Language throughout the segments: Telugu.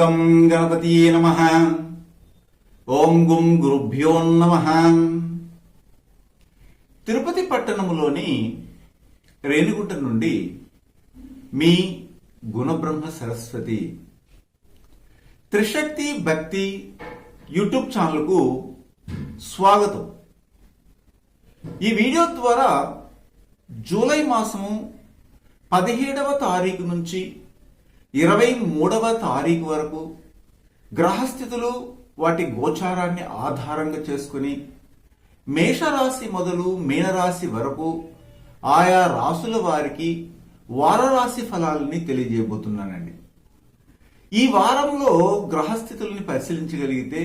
గం గణపతియే నమః. ఓం గుం గురుభ్యో నమః. తిరుపతి పట్టణములోని రేణిగుంట నుండి మీ గుణబ్రహ్మ సరస్వతి. త్రిశక్తి భక్తి యూట్యూబ్ ఛానల్కు స్వాగతం. ఈ వీడియో ద్వారా జూలై మాసము 17వ తారీఖు నుంచి 23వ తారీఖు వరకు గ్రహస్థితులు వాటి గోచారాన్ని ఆధారంగా చేసుకుని మేషరాశి మొదలు మీనరాశి వరకు ఆయా రాసుల వారికి వారరాశి ఫలాలని తెలియజేయబోతున్నానండి. ఈ వారంలో గ్రహస్థితుల్ని పరిశీలించగలిగితే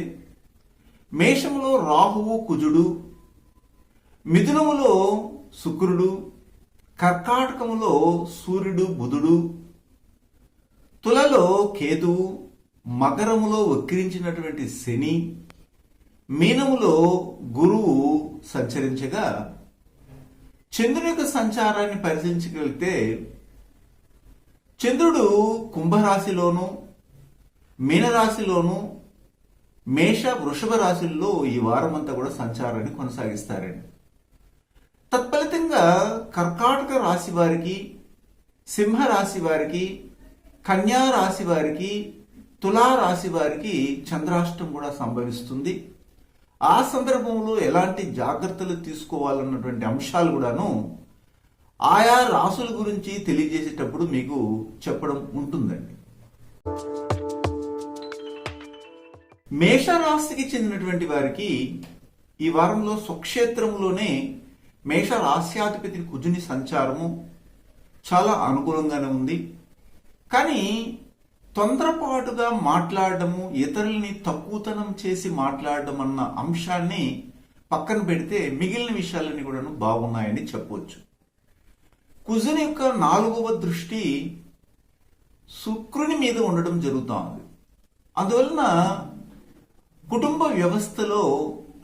మేషములో రాహువు కుజుడు, మిథునములో శుక్రుడు, కర్కాటకములో సూర్యుడు బుధుడు, తులలో కేతువు, మకరములో వక్రించినటువంటి శని, మీనములో గురువు సంచరించగా చంద్రుని యొక్క సంచారాన్ని పరిశీలించగలిగితే చంద్రుడు కుంభరాశిలోను మీనరాశిలోను మేష వృషభ రాశుల్లో ఈ వారం అంతా కూడా సంచారాన్ని కొనసాగిస్తారండి. తత్ఫలితంగా కర్కాటక రాశి వారికి, సింహ రాశి వారికి, కన్యా రాశి వారికి, తులా రాశి వారికి చంద్రాష్టం కూడా సంభవిస్తుంది. ఆ సందర్భంలో ఎలాంటి జాగ్రత్తలు తీసుకోవాలన్నటువంటి అంశాలు కూడాను ఆయా రాసుల గురించి తెలియజేసేటప్పుడు మీకు చెప్పడం ఉంటుందండి. మేషరాశికి చెందినటువంటి వారికి ఈ వారంలో స్వక్షేత్రంలోనే మేష రాశ్యాధిపతి కుజుని సంచారము చాలా అనుకూలంగానే ఉంది. కానీ తొందరపాటుగా మాట్లాడటము, ఇతరుల్ని తక్కువతనం చేసి మాట్లాడడం అన్న అంశాన్ని పక్కన పెడితే మిగిలిన విషయాలన్నీ కూడా బాగున్నాయని చెప్పవచ్చు. కుజుని యొక్క 4వ దృష్టి శుక్రుని మీద ఉండడం జరుగుతోంది. అందువలన కుటుంబ వ్యవస్థలో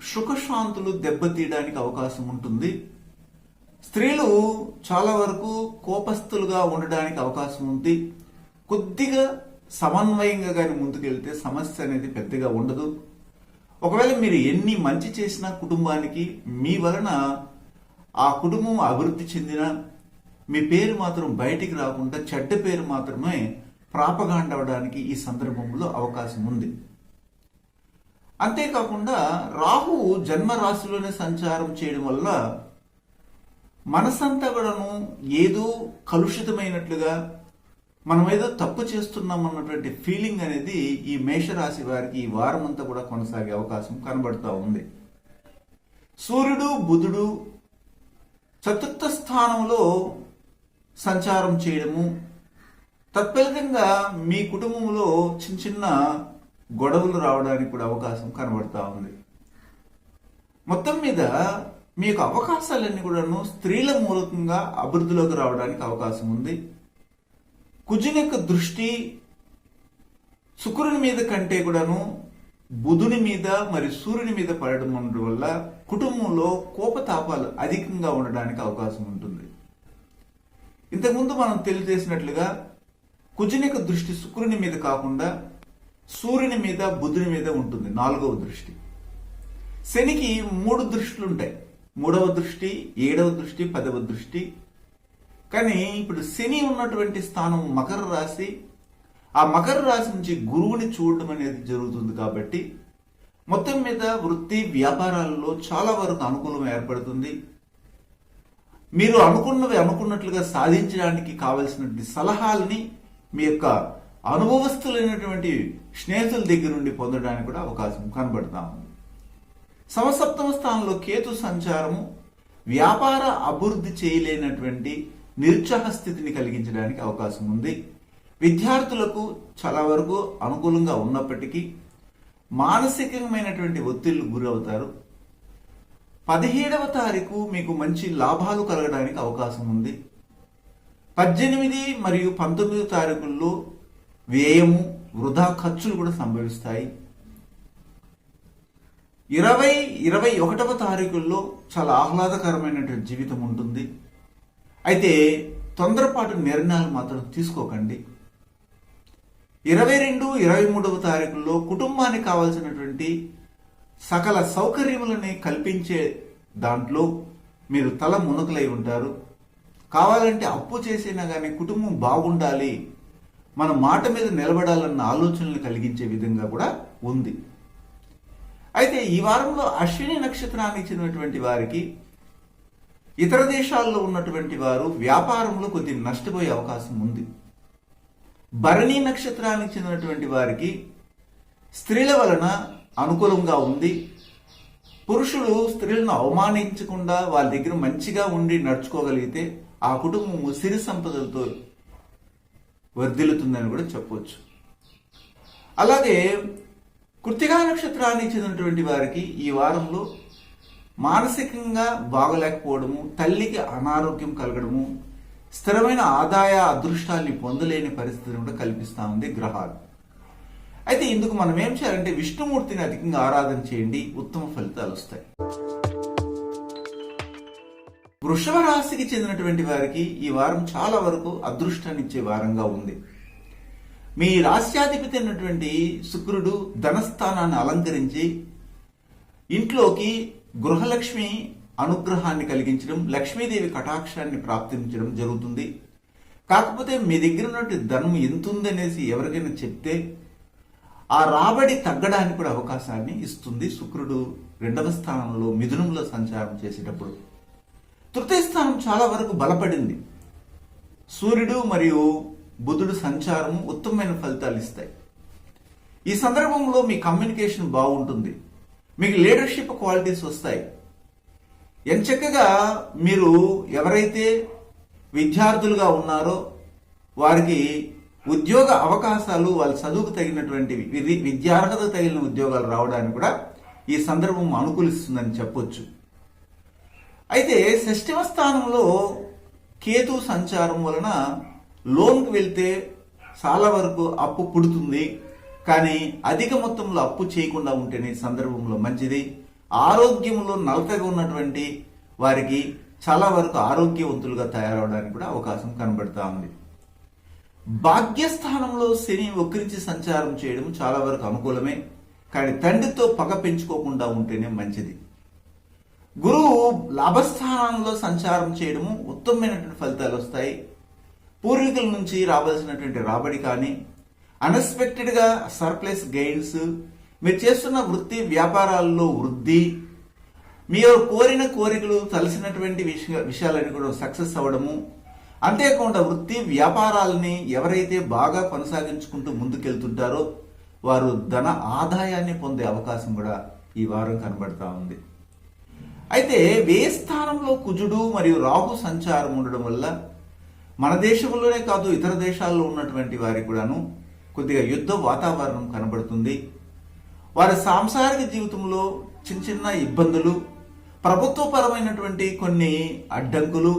సుఖశాంతులు దెబ్బతీయడానికి అవకాశం ఉంటుంది. స్త్రీలు చాలా వరకు కోపస్తులుగా ఉండడానికి అవకాశం ఉంది. కొద్దిగా సమన్వయంగా కానీ ముందుకెళ్తే సమస్య అనేది పెద్దగా ఉండదు. ఒకవేళ మీరు ఎన్ని మంచి చేసినా కుటుంబానికి మీ వలన ఆ కుటుంబం అభివృద్ధి చెందిన మీ పేరు మాత్రం బయటికి రాకుండా చెడ్డ పేరు మాత్రమే ప్రాపగాండ అవడానికి ఈ సందర్భంలో అవకాశం ఉంది. అంతేకాకుండా రాహు జన్మరాశిలోనే సంచారం చేయడం వల్ల మనసంతా కూడాను ఏదో కలుషితమైనట్లుగా, మనం ఏదో తప్పు చేస్తున్నాం అన్నటువంటి ఫీలింగ్ అనేది ఈ మేషరాశి వారికి ఈ వారం అంతా కూడా కొనసాగే అవకాశం కనబడుతూ ఉంది. సూర్యుడు బుధుడు చతుర్థ స్థానంలో సంచారం చేయడము, తత్ఫలితంగా మీ కుటుంబంలో చిన్న చిన్న గొడవలు రావడానికి కూడా అవకాశం కనబడుతూ ఉంది. మొత్తం మీద మీకు అవకాశాలన్నీ కూడాను స్త్రీల మూలకంగా అభివృద్ధిలోకి రావడానికి అవకాశం ఉంది. కుజుని యొక్క దృష్టి శుక్రుని మీద కంటే కూడాను బుధుని మీద మరి సూర్యుని మీద పడడం వల్ల కుటుంబంలో కోపతాపాలు అధికంగా ఉండడానికి అవకాశం ఉంటుంది. ఇంతకుముందు మనం తెలియజేసినట్లుగా కుజుని యొక్క దృష్టి శుక్రుని మీద కాకుండా సూర్యుని మీద బుధుని మీద ఉంటుంది, 4వ దృష్టి. శనికి 3 దృష్టిలు ఉంటాయి, 3వ దృష్టి, 7వ దృష్టి, 10వ దృష్టి. కానీ ఇప్పుడు శని ఉన్నటువంటి స్థానం మకర రాశి, ఆ మకర రాశి నుంచి గురువుని చూడడం అనేది జరుగుతుంది. కాబట్టి మొత్తం మీద వృత్తి వ్యాపారాలలో చాలా వరకు అనుకూలం ఏర్పడుతుంది. మీరు అనుకున్నవి అనుకున్నట్లుగా సాధించడానికి కావలసినటువంటి సలహాలని మీ యొక్క అనుభవస్తులైనటువంటి స్నేహితుల దగ్గర నుండి పొందడానికి కూడా అవకాశం కనబడతా ఉంది. సమసప్తమ స్థానంలో కేతు సంచారము వ్యాపార అభివృద్ధి చేయలేనటువంటి నిరుత్సాహ స్థితిని కలిగించడానికి అవకాశం ఉంది. విద్యార్థులకు చాలా వరకు అనుకూలంగా ఉన్నప్పటికీ మానసికమైనటువంటి ఒత్తిళ్లు గురవుతారు. 17వ తారీఖు మీకు మంచి లాభాలు కలగడానికి అవకాశం ఉంది. 18 మరియు 19 తారీఖుల్లో వ్యయము, వృధా ఖర్చులు కూడా సంభవిస్తాయి. 20, 21వ తారీఖుల్లో చాలా ఆహ్లాదకరమైనటువంటి జీవితం ఉంటుంది. అయితే తొందరపాటు నిర్ణయాలు మాత్రం తీసుకోకండి. 22, 23వ తారీఖుల్లో కుటుంబానికి కావాల్సినటువంటి సకల సౌకర్యములని కల్పించే దాంట్లో మీరు తల మునకలై ఉంటారు. కావాలంటే అప్పు చేసినా కానీ కుటుంబం బాగుండాలి, మన మాట మీద నిలబడాలన్న ఆలోచనలు కలిగించే విధంగా కూడా ఉంది. అయితే ఈ వారంలో అశ్విని నక్షత్రానికి చెందినటువంటి వారికి ఇతర దేశాల్లో ఉన్నటువంటి వారు వ్యాపారంలో కొద్ది నష్టపోయే అవకాశం ఉంది. భరణి నక్షత్రానికి చెందినటువంటి వారికి స్త్రీల వలన అనుకూలంగా ఉంది. పురుషులు స్త్రీలను అవమానించకుండా వాళ్ళ దగ్గర మంచిగా ఉండి నడుచుకోగలిగితే ఆ కుటుంబము సిరి సంపదలతో వర్ధిల్లుతుందని కూడా చెప్పవచ్చు. అలాగే కృత్తికా నక్షత్రానికి చెందినటువంటి వారికి ఈ వారంలో మానసికంగా బాగలేకపోవడము, తల్లికి అనారోగ్యం కలగడము, స్థిరమైన ఆదాయ అదృష్టాన్ని పొందలేని పరిస్థితిని కూడా కల్పిస్తా ఉంది గ్రహాలు. అయితే ఇందుకు మనం ఏం చేయాలంటే విష్ణుమూర్తిని అధికంగా ఆరాధన చేయండి, ఉత్తమ ఫలితాలు వస్తాయి. వృషభ రాశికి చెందినటువంటి వారికి ఈ వారం చాలా వరకు అదృష్టాన్ని ఇచ్చే వారంగా ఉంది. మీ రాశ్యాధిపతి అయినటువంటి శుక్రుడు ధనస్థానాన్ని అలంకరించి ఇంట్లోకి గృహలక్ష్మి అనుగ్రహాన్ని కలిగించడం, లక్ష్మీదేవి కటాక్షాన్ని ప్రాప్తించడం జరుగుతుంది. కాకపోతే మీ దగ్గర ఉన్నటువంటి ధనం ఎంత ఉందనేసి ఎవరికైనా చెప్తే ఆ రాబడి తగ్గడానికి కూడా అవకాశాన్ని ఇస్తుంది. శుక్రుడు 2వ స్థానంలో మిథునంలో సంచారం చేసేటప్పుడు తృతీయ స్థానం చాలా వరకు బలపడింది. సూర్యుడు మరియు బుధుడు సంచారం ఉత్తమమైన ఫలితాలు ఇస్తాయి. ఈ సందర్భంలో మీ కమ్యూనికేషన్ బాగుంటుంది, మీకు లీడర్షిప్ క్వాలిటీస్ వస్తాయి. ఎంచక్కగా మీరు ఎవరైతే విద్యార్థులుగా ఉన్నారో వారికి ఉద్యోగ అవకాశాలు, వాళ్ళ చదువుకు తగినటువంటి విద్యార్హత తగిన ఉద్యోగాలు రావడానికి కూడా ఈ సందర్భం అనుకూలిస్తుందని చెప్పొచ్చు. అయితే 6వ స్థానంలో కేతు సంచారం వలన లోన్కి వెళ్తే చాలా వరకు అప్పు పుడుతుంది. కానీ అధిక మొత్తంలో అప్పు చేయకుండా ఉంటేనే ఈ సందర్భంలో మంచిది. ఆరోగ్యంలో నలతగా ఉన్నటువంటి వారికి చాలా వరకు ఆరోగ్యవంతులుగా తయారవడానికి కూడా అవకాశం కనబడతా ఉంది. భాగ్యస్థానంలో శని వక్రించి సంచారం చేయడం చాలా వరకు అనుకూలమే, కానీ తండ్రితో పగ పెంచుకోకుండా ఉంటేనే మంచిది. గురువు లాభస్థానంలో సంచారం చేయడము ఉత్తమమైనటువంటి ఫలితాలు వస్తాయి. పూర్వీకుల నుంచి రావాల్సినటువంటి రాబడి కానీ, అన్ఎక్స్పెక్టెడ్గా సర్ప్లస్ గెయిన్స్, మీరు చేస్తున్న వృత్తి వ్యాపారాల్లో వృద్ధి, మీరు కోరిన కోరికలు తలసినటువంటి విషయాలన్నీ కూడా సక్సెస్ అవ్వడము, అంతేకాకుండా వృత్తి వ్యాపారాలని ఎవరైతే బాగా కొనసాగించుకుంటూ ముందుకెళ్తుంటారో వారు ధన ఆదాయాన్ని పొందే అవకాశం కూడా ఈ వారం కనబడతా ఉంది. అయితే వ్యయ స్థానంలో కుజుడు మరియు రాహు సంచారం ఉండడం వల్ల మన దేశంలోనే కాదు ఇతర దేశాల్లో ఉన్నటువంటి వారికి కూడాను కొద్దిగా యుద్ధ వాతావరణం కనబడుతుంది. వారి సాంసారిక జీవితంలో చిన్న చిన్న ఇబ్బందులు, ప్రభుత్వపరమైనటువంటి కొన్ని అడ్డంకులు,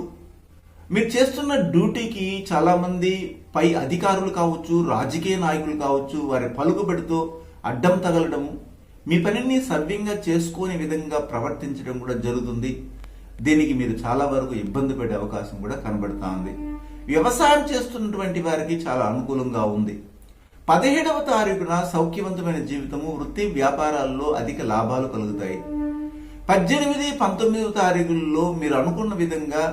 మీరు చేస్తున్న డ్యూటీకి చాలా మంది పై అధికారులు కావచ్చు, రాజకీయ నాయకులు కావచ్చు, వారి పలుకుబడితో అడ్డం తగలడము, మీ పనిని సవ్యంగా చేసుకునే విధంగా ప్రవర్తించడం కూడా జరుగుతుంది. దీనికి మీరు చాలా వరకు ఇబ్బంది పడే అవకాశం కూడా కనబడతా ఉంది. వ్యవసాయం చేస్తున్నటువంటి వారికి చాలా అనుకూలంగా ఉంది. 17వ తారీఖున సౌఖ్యవంతమైన జీవితము, వృత్తి వ్యాపారాల్లో అధిక లాభాలు కలుగుతాయి. 18, 19వ తారీఖుల్లో మీరు అనుకున్న విధంగా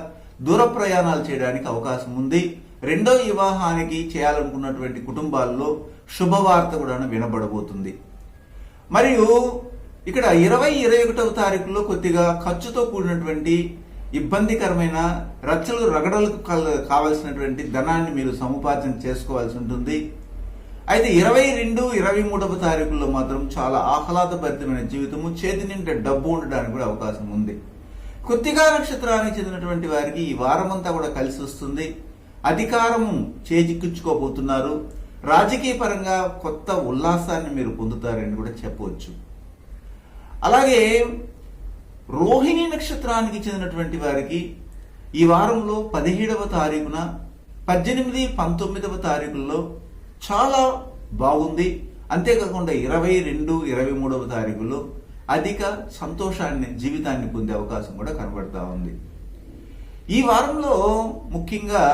దూర ప్రయాణాలు చేయడానికి అవకాశం ఉంది. 2వ వివాహానికి చేయాలనుకున్నటువంటి కుటుంబాల్లో శుభవార్త కూడా వినబడబోతుంది. మరియు ఇక్కడ 20, 21వ తారీఖులో కొద్దిగా ఖర్చుతో కూడినటువంటి ఇబ్బందికరమైన రచ్చలు రగడలకు కావలసినటువంటి ధనాన్ని మీరు సముపార్జన చేసుకోవాల్సి ఉంటుంది. అయితే 22, 23వ తారీఖుల్లో మాత్రం చాలా ఆహ్లాదభరితమైన జీవితము, చేతి నిండా డబ్బు ఉండడానికి కూడా అవకాశం ఉంది. కృత్తికా నక్షత్రానికి చెందినటువంటి వారికి ఈ వారమంతా కూడా కలిసి వస్తుంది. అధికారము చేజిక్కించుకోబోతున్నారు. రాజకీయ పరంగా కొత్త ఉల్లాసాన్ని మీరు పొందుతారని కూడా చెప్పవచ్చు. అలాగే రోహిణి నక్షత్రానికి చెందినటువంటి వారికి ఈ వారంలో 17వ తారీఖున, 18, 19వ తారీఖుల్లో చాలా బాగుంది. అంతేకాకుండా 22, 23వ తారీఖుల్లో అధిక సంతోషాన్ని, జీవితాన్ని పొందే అవకాశం కూడా కనబడతా ఉంది. ఈ వారంలో ముఖ్యంగా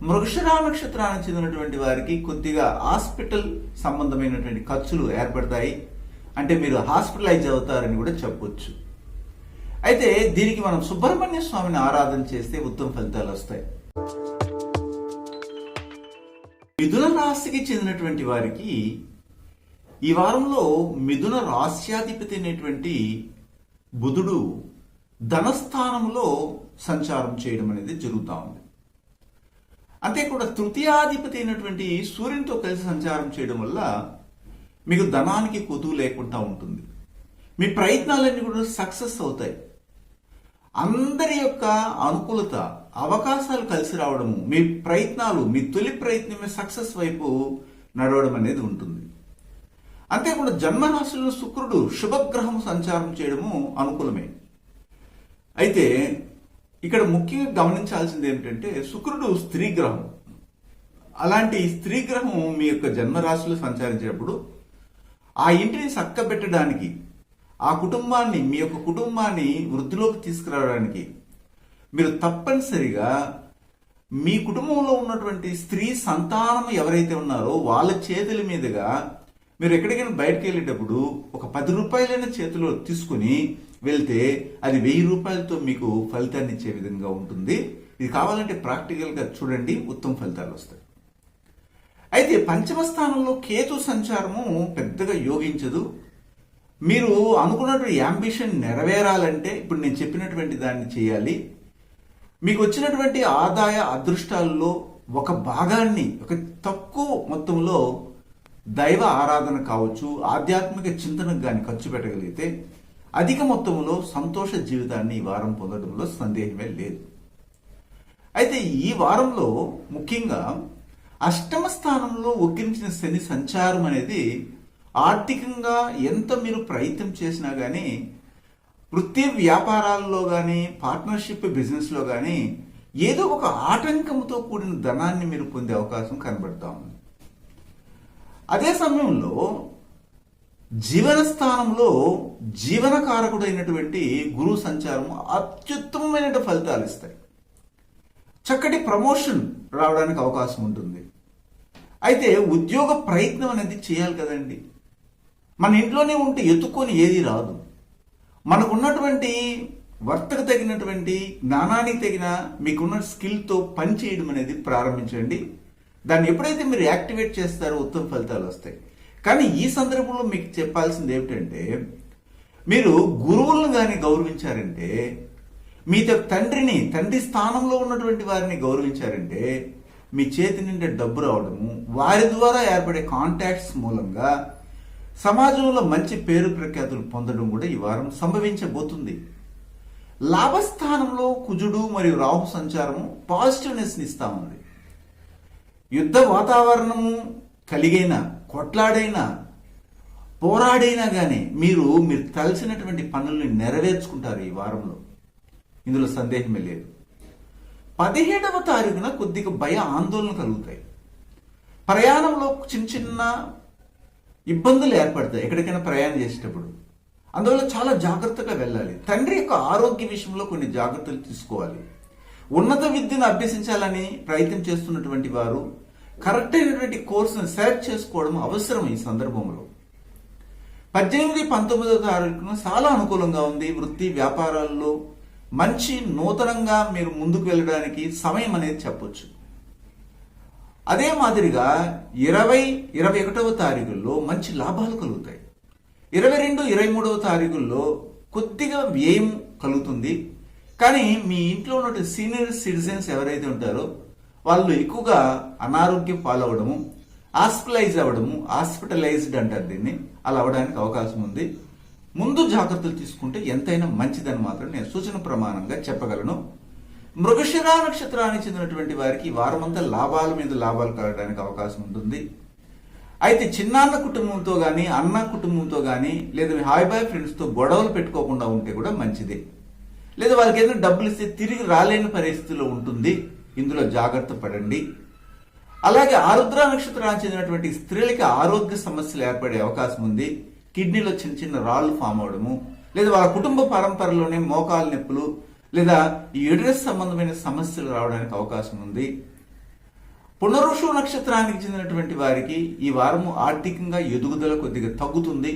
మృగశిర నక్షత్రానికి చెందినటువంటి వారికి కొద్దిగా హాస్పిటల్ సంబంధమైనటువంటి ఖర్చులు ఏర్పడతాయి. అంటే మీరు హాస్పిటలైజ్ అవుతారని కూడా చెప్పొచ్చు. అయితే దీనికి మనం సుబ్రహ్మణ్య స్వామిని ఆరాధన చేస్తే ఉత్తమ ఫలితాలు వస్తాయి. మిథున రాశికి చెందినటువంటి వారికి ఈ వారంలో మిథున రాశ్యాధిపతి అయినటువంటి బుధుడు ధనస్థానంలో సంచారం చేయడం అనేది జరుగుతూ ఉంది. అంతే కూడా తృతీయాధిపతి అయినటువంటి సూర్యునితో కలిసి సంచారం చేయడం వల్ల మీకు ధనానికి కొదువు లేకుండా ఉంటుంది. మీ ప్రయత్నాలన్నీ కూడా సక్సెస్ అవుతాయి. అందరి యొక్క అనుకూలత, అవకాశాలు కలిసి రావడము, మీ ప్రయత్నాలు, మీ తొలి ప్రయత్నమే సక్సెస్ వైపు నడవడం అనేది ఉంటుంది. అంతేకాకుండా జన్మరాశిలో శుక్రుడు శుభగ్రహం సంచారం చేయడము అనుకూలమే. అయితే ఇక్కడ ముఖ్యంగా గమనించాల్సింది ఏమిటంటే శుక్రుడు స్త్రీ గ్రహం. అలాంటి స్త్రీ గ్రహం మీ యొక్క జన్మరాశిలో సంచరించేటప్పుడు ఆ ఇంటిని చక్కబెట్టడానికి, ఆ కుటుంబాన్ని, మీ యొక్క కుటుంబాన్ని వృద్ధిలోకి తీసుకురావడానికి మీరు తప్పనిసరిగా మీ కుటుంబంలో ఉన్నటువంటి స్త్రీ సంతానం ఎవరైతే ఉన్నారో వాళ్ళ చేతుల మీదుగా మీరు ఎక్కడికైనా బయటకు వెళ్ళేటప్పుడు ఒక 10 రూపాయలైన చేతిలో తీసుకుని వెళ్తే అది 1000 రూపాయలతో మీకు ఫలితాన్ని ఇచ్చే విధంగా ఉంటుంది. ఇది కావాలంటే ప్రాక్టికల్గా చూడండి, ఉత్తమ ఫలితాలు వస్తాయి. అయితే పంచమ స్థానంలో కేతు సంచారము పెద్దగా యోగించదు. మీరు అనుకున్నటువంటి యాంబిషన్ నెరవేరాలంటే ఇప్పుడు నేను చెప్పినటువంటి దాన్ని చేయాలి. మీకు వచ్చినటువంటి ఆదాయ అదృష్టాల్లో ఒక భాగాన్ని, ఒక తక్కువ మొత్తంలో దైవ ఆరాధన కావచ్చు, ఆధ్యాత్మిక చింతనకు కానీ ఖర్చు పెట్టగలిగితే అధిక మొత్తంలో సంతోష జీవితాన్ని ఈ వారం పొందడంలో సందేహమే లేదు. అయితే ఈ వారంలో ముఖ్యంగా అష్టమ స్థానంలో ఉగ్గించిన శని సంచారం అనేది ఆర్థికంగా ఎంత మీరు ప్రయత్నం చేసినా కానీ, వృత్తి వ్యాపారాల్లో కానీ, పార్ట్నర్షిప్ బిజినెస్లో కానీ ఏదో ఒక ఆటంకంతో కూడిన ధనాన్ని మీరు పొందే అవకాశం కనబడతా ఉంది. అదే సమయంలో జీవన స్థానంలో జీవనకారకుడైనటువంటి గురు సంచారం అత్యుత్తమమైన ఫలితాలు ఇస్తాయి. చక్కటి ప్రమోషన్ రావడానికి అవకాశం ఉంటుంది. అయితే ఉద్యోగ ప్రయత్నం అనేది చేయాలి కదండి. మన ఇంట్లోనే ఉంటే ఎత్తుకొని ఏది రాదు. మనకున్నటువంటి వర్తకు తగినటువంటి జ్ఞానానికి తగిన మీకున్న స్కిల్తో పని చేయడం అనేది ప్రారంభించండి. దాన్ని ఎప్పుడైతే మీరు యాక్టివేట్ చేస్తారో ఉత్తమ ఫలితాలు వస్తాయి. కానీ ఈ సందర్భంలో మీకు చెప్పాల్సింది ఏమిటంటే, మీరు గురువులను కానీ గౌరవించారంటే, మీ తండ్రి స్థానంలో ఉన్నటువంటి వారిని గౌరవించారంటే మీ చేతి నిండా డబ్బు రావడము, వారి ద్వారా ఏర్పడే కాంటాక్ట్స్ మూలంగా సమాజంలో మంచి పేరు ప్రఖ్యాతులు పొందడం కూడా ఈ వారం సంభవించబోతుంది. లాభస్థానంలో కుజుడు మరియు రాహు సంచారము పాజిటివ్నెస్ని ఇస్తా ఉంది. యుద్ధ వాతావరణము కలిగైనా, కొట్లాడైనా, పోరాడైనా కానీ మీరు తలసినటువంటి పనుల్ని నెరవేర్చుకుంటారు ఈ వారంలో. ఇందులో సందేహమే లేదు. 17వ తారీఖున కొద్దిగా భయ ఆందోళన కలుగుతాయి. ప్రయాణంలో చిన్న ఇబ్బందులు ఏర్పడతాయి ఎక్కడికైనా ప్రయాణం చేసేటప్పుడు. అందువల్ల చాలా జాగ్రత్తగా వెళ్ళాలి. తండ్రి యొక్క ఆరోగ్య విషయంలో కొన్ని జాగ్రత్తలు తీసుకోవాలి. ఉన్నత విద్యను అభ్యసించాలని ప్రయత్నం చేస్తున్నటువంటి వారు కరెక్ట్ అయినటువంటి కోర్సును సెలెక్ట్ చేసుకోవడం అవసరం. ఈ సందర్భంలో 18, 19వ తారీఖున చాలా అనుకూలంగా ఉంది. వృత్తి వ్యాపారాల్లో మంచి నూతనంగా మీరు ముందుకు వెళ్ళడానికి సమయం అనేది చెప్పొచ్చు. అదే మాదిరిగా 20, 21వ తారీఖుల్లో మంచి లాభాలు కలుగుతాయి. 22, 23వ తారీఖుల్లో కొద్దిగా వ్యయం కలుగుతుంది. కానీ మీ ఇంట్లో ఉన్న సీనియర్ సిటిజన్స్ ఎవరైతే ఉంటారో వాళ్ళు ఎక్కువగా అనారోగ్యం పాలవడము, హాస్పిటలైజ్డ్ అంటారు దీన్ని, అలా అవడానికి అవకాశం ఉంది. ముందు జాగ్రత్తలు తీసుకుంటే ఎంతైనా మంచిదని మాత్రం నేను సూచన ప్రమాణంగా చెప్పగలను. మృగశిర నక్షత్రానికి చెందినటువంటి వారికి వారమంతా లాభాల మీద లాభాలు కలగడానికి అవకాశం ఉంటుంది. అయితే చిన్నాన్న కుటుంబంతో కానీ, అన్న కుటుంబంతో కానీ, లేదా హాయ్ బాయ్ ఫ్రెండ్స్తో గొడవలు పెట్టుకోకుండా ఉంటే కూడా మంచిదే. లేదా వాళ్ళకి ఏదైనా డబ్బులు ఇస్తే తిరిగి రాలేని పరిస్థితిలో ఉంటుంది. ఇందులో జాగ్రత్త పడండి. అలాగే ఆరుద్ర నక్షత్రానికి చెందినటువంటి స్త్రీలకి ఆరోగ్య సమస్యలు ఏర్పడే అవకాశం ఉంది. కిడ్నీలో చిన్న రాళ్లు ఫామ్ అవడము, లేదా వాళ్ళ కుటుంబ పరంపరలోనే మోకాలు నొప్పులు లేదా యూటరస్ సంబంధమైన సమస్యలు రావడానికి అవకాశం ఉంది. పునరుషు నక్షత్రానికి చెందినటువంటి వారికి ఈ వారము ఆర్థికంగా ఎదుగుదల కొద్దిగా తగ్గుతుంది.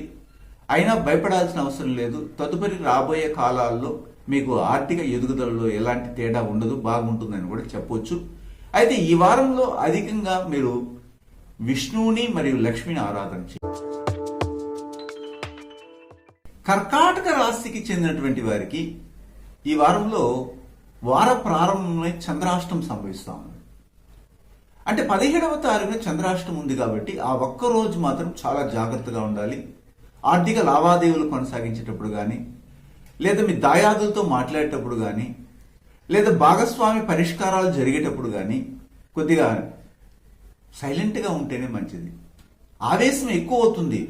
అయినా భయపడాల్సిన అవసరం లేదు. తదుపరి రాబోయే కాలాల్లో మీకు ఆర్థిక ఎదుగుదలలో ఎలాంటి తేడా ఉండదు, బాగుంటుందని కూడా చెప్పొచ్చు. అయితే ఈ వారంలో అధికంగా మీరు విష్ణువుని మరియు లక్ష్మిని ఆరాధన చేయాలి. కర్కాటక రాశికి చెందినటువంటి వారికి ఈ వారంలో వార ప్రారంభంలో చంద్రాష్టం సంభవిస్తా ఉంది. అంటే 17వ తారీఖున చంద్రాష్టం ఉంది కాబట్టి ఆ ఒక్క రోజు మాత్రం చాలా జాగ్రత్తగా ఉండాలి. ఆర్థిక లావాదేవీలు కొనసాగించేటప్పుడు కానీ, లేదా మీ దాయాదులతో మాట్లాడేటప్పుడు కానీ, లేదా భాగస్వామి పరిష్కారాలు జరిగేటప్పుడు కానీ కొద్దిగా సైలెంట్గా ఉంటేనే మంచిది. ఆవేశం ఎక్కువ అవుతుంది,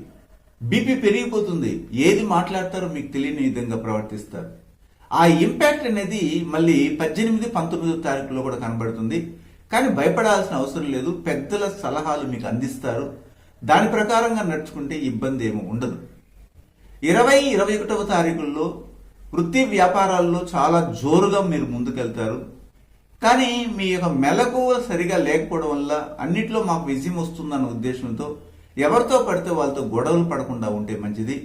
బీపీ పెరిగిపోతుంది, ఏది మాట్లాడతారో మీకు తెలియని విధంగా ప్రవర్తిస్తారు. ఆ ఇంపాక్ట్ అనేది మళ్ళీ 18, 19వ తారీఖులో కూడా కనబడుతుంది. కానీ భయపడాల్సిన అవసరం లేదు. పెద్దల సలహాలు మీకు అందిస్తారు. దాని ప్రకారంగా నడుచుకుంటే ఇబ్బంది ఏమీ ఉండదు. 20, 21వ తారీఖుల్లో వృత్తి వ్యాపారాల్లో చాలా జోరుగా మీరు ముందుకెళ్తారు. కానీ మీ యొక్క మెలకువ సరిగా లేకపోవడం వల్ల అన్నిట్లో మాకు విజయం వస్తుందన్న ఉద్దేశంతో ఎవరితో పడితే వాళ్ళతో గొడవలు పడకుండా ఉంటే మంచిది.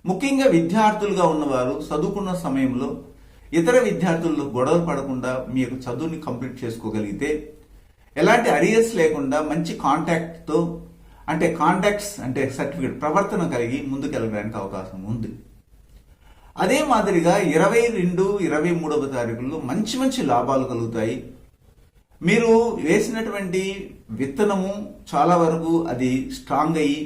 ముఖ్యంగా విద్యార్థులుగా ఉన్నవారు చదువుకున్న సమయంలో ఇతర విద్యార్థుల్లో గొడవలు పడకుండా మీ యొక్క చదువుని కంప్లీట్ చేసుకోగలిగితే, ఎలాంటి అరియర్స్ లేకుండా మంచి కాంటాక్ట్తో, అంటే కాంటాక్ట్స్ అంటే సర్టిఫికేట్ ప్రవర్తన కలిగి ముందుకెళ్ళడానికి అవకాశం ఉంది. అదే మాదిరిగా 22, 23వ తారీఖుల్లో మంచి మంచి లాభాలు కలుగుతాయి. మీరు వేసినటువంటి విత్తనము చాలా వరకు అది స్ట్రాంగ్ అయ్యి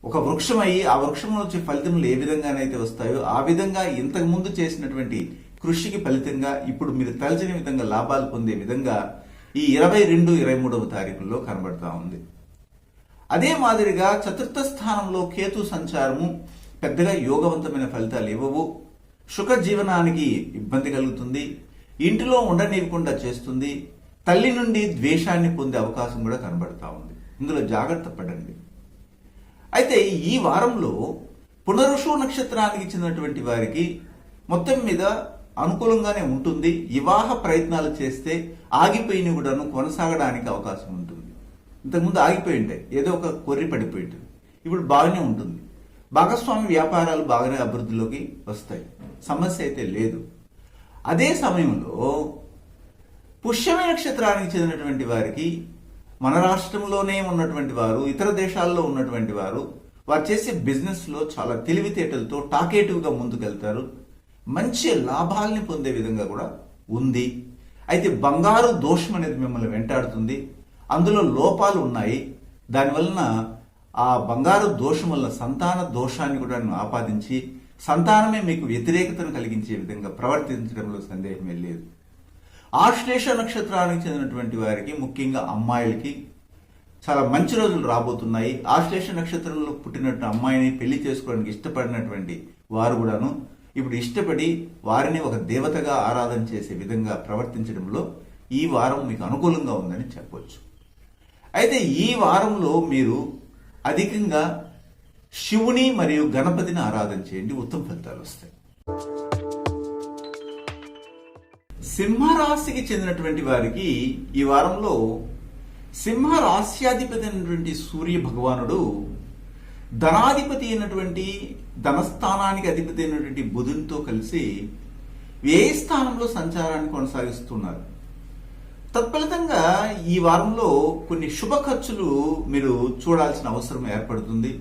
ఒక వృక్షం అయ్యి ఆ వృక్షం నుంచి ఫలితములు ఏ విధంగానైతే వస్తాయో ఆ విధంగా ఇంతకు ముందు చేసినటువంటి కృషికి ఫలితంగా ఇప్పుడు మీరు తలచిన విధంగా లాభాలు పొందే విధంగా ఈ 22, 23వ తారీఖుల్లో కనబడతా ఉంది. అదే మాదిరిగా చతుర్థ స్థానంలో కేతు సంచారము పెద్దగా యోగవంతమైన ఫలితాలు ఇవ్వవు. సుఖ జీవనానికి ఇబ్బంది కలుగుతుంది, ఇంటిలో ఉండనివ్వకుండా చేస్తుంది, తల్లి నుండి ద్వేషాన్ని పొందే అవకాశం కూడా కనబడతా ఉంది. ఇందులో జాగ్రత్త పడండి. అయితే ఈ వారంలో పునరుషు నక్షత్రానికి చెందినటువంటి వారికి మొత్తం మీద అనుకూలంగానే ఉంటుంది. వివాహ ప్రయత్నాలు చేస్తే ఆగిపోయిన కూడాను కొనసాగడానికి అవకాశం ఉంటుంది. ఇంతకుముందు ఆగిపోయి ఉంటాయి, ఏదో ఒక కొర్రి పడిపోయి ఉంటుంది, ఇప్పుడు బాగానే ఉంటుంది. భాగస్వామి వ్యాపారాలు బాగానే అభివృద్ధిలోకి వస్తాయి, సమస్య అయితే లేదు. అదే సమయంలో పుష్యమి నక్షత్రానికి చెందినటువంటి వారికి మన రాష్ట్రంలోనే ఉన్నటువంటి వారు, ఇతర దేశాల్లో ఉన్నటువంటి వారు చేసే బిజినెస్లో చాలా తెలివితేటలతో టాకేటివ్గా ముందుకెళ్తారు. మంచి లాభాల్ని పొందే విధంగా కూడా ఉంది. అయితే బంగారు దోషం అనేది మిమ్మల్ని వెంటాడుతుంది, అందులో లోపాలు ఉన్నాయి. దానివలన ఆ బంగారు దోషం వల్ల సంతాన దోషాన్ని కూడా ఆపాదించి సంతానమే మీకు వ్యతిరేకతను కలిగించే విధంగా ప్రవర్తించడంలో సందేహమే లేదు. ఆశ్లేష నక్షత్రానికి చెందినటువంటి వారికి, ముఖ్యంగా అమ్మాయిలకి చాలా మంచి రోజులు రాబోతున్నాయి. ఆశ్లేష నక్షత్రంలో పుట్టినట్టు అమ్మాయిని పెళ్లి చేసుకోవడానికి ఇష్టపడినటువంటి వారు కూడాను ఇప్పుడు ఇష్టపడి వారిని ఒక దేవతగా ఆరాధన చేసే విధంగా ప్రవర్తించడంలో ఈ వారం మీకు అనుకూలంగా ఉందని చెప్పొచ్చు. అయితే ఈ వారంలో మీరు అధికంగా శివుని మరియు గణపతిని ఆరాధన చేయండి, ఉత్తమ ఫలితాలు వస్తాయి. సింహరాశికి చెందినటువంటి వారికి ఈ వారంలో సింహరాశ్యాధిపతి అయినటువంటి సూర్య భగవానుడు ధనాధిపతి అయినటువంటి ధనస్థానానికి అధిపతి అయినటువంటి బుధునితో కలిసి వ్యయ స్థానంలో సంచారాన్ని కొనసాగిస్తున్నారు. తత్ఫలితంగా ఈ వారంలో కొన్ని శుభ ఖర్చులు మీరు చూడాల్సిన అవసరం ఏర్పడుతుంది.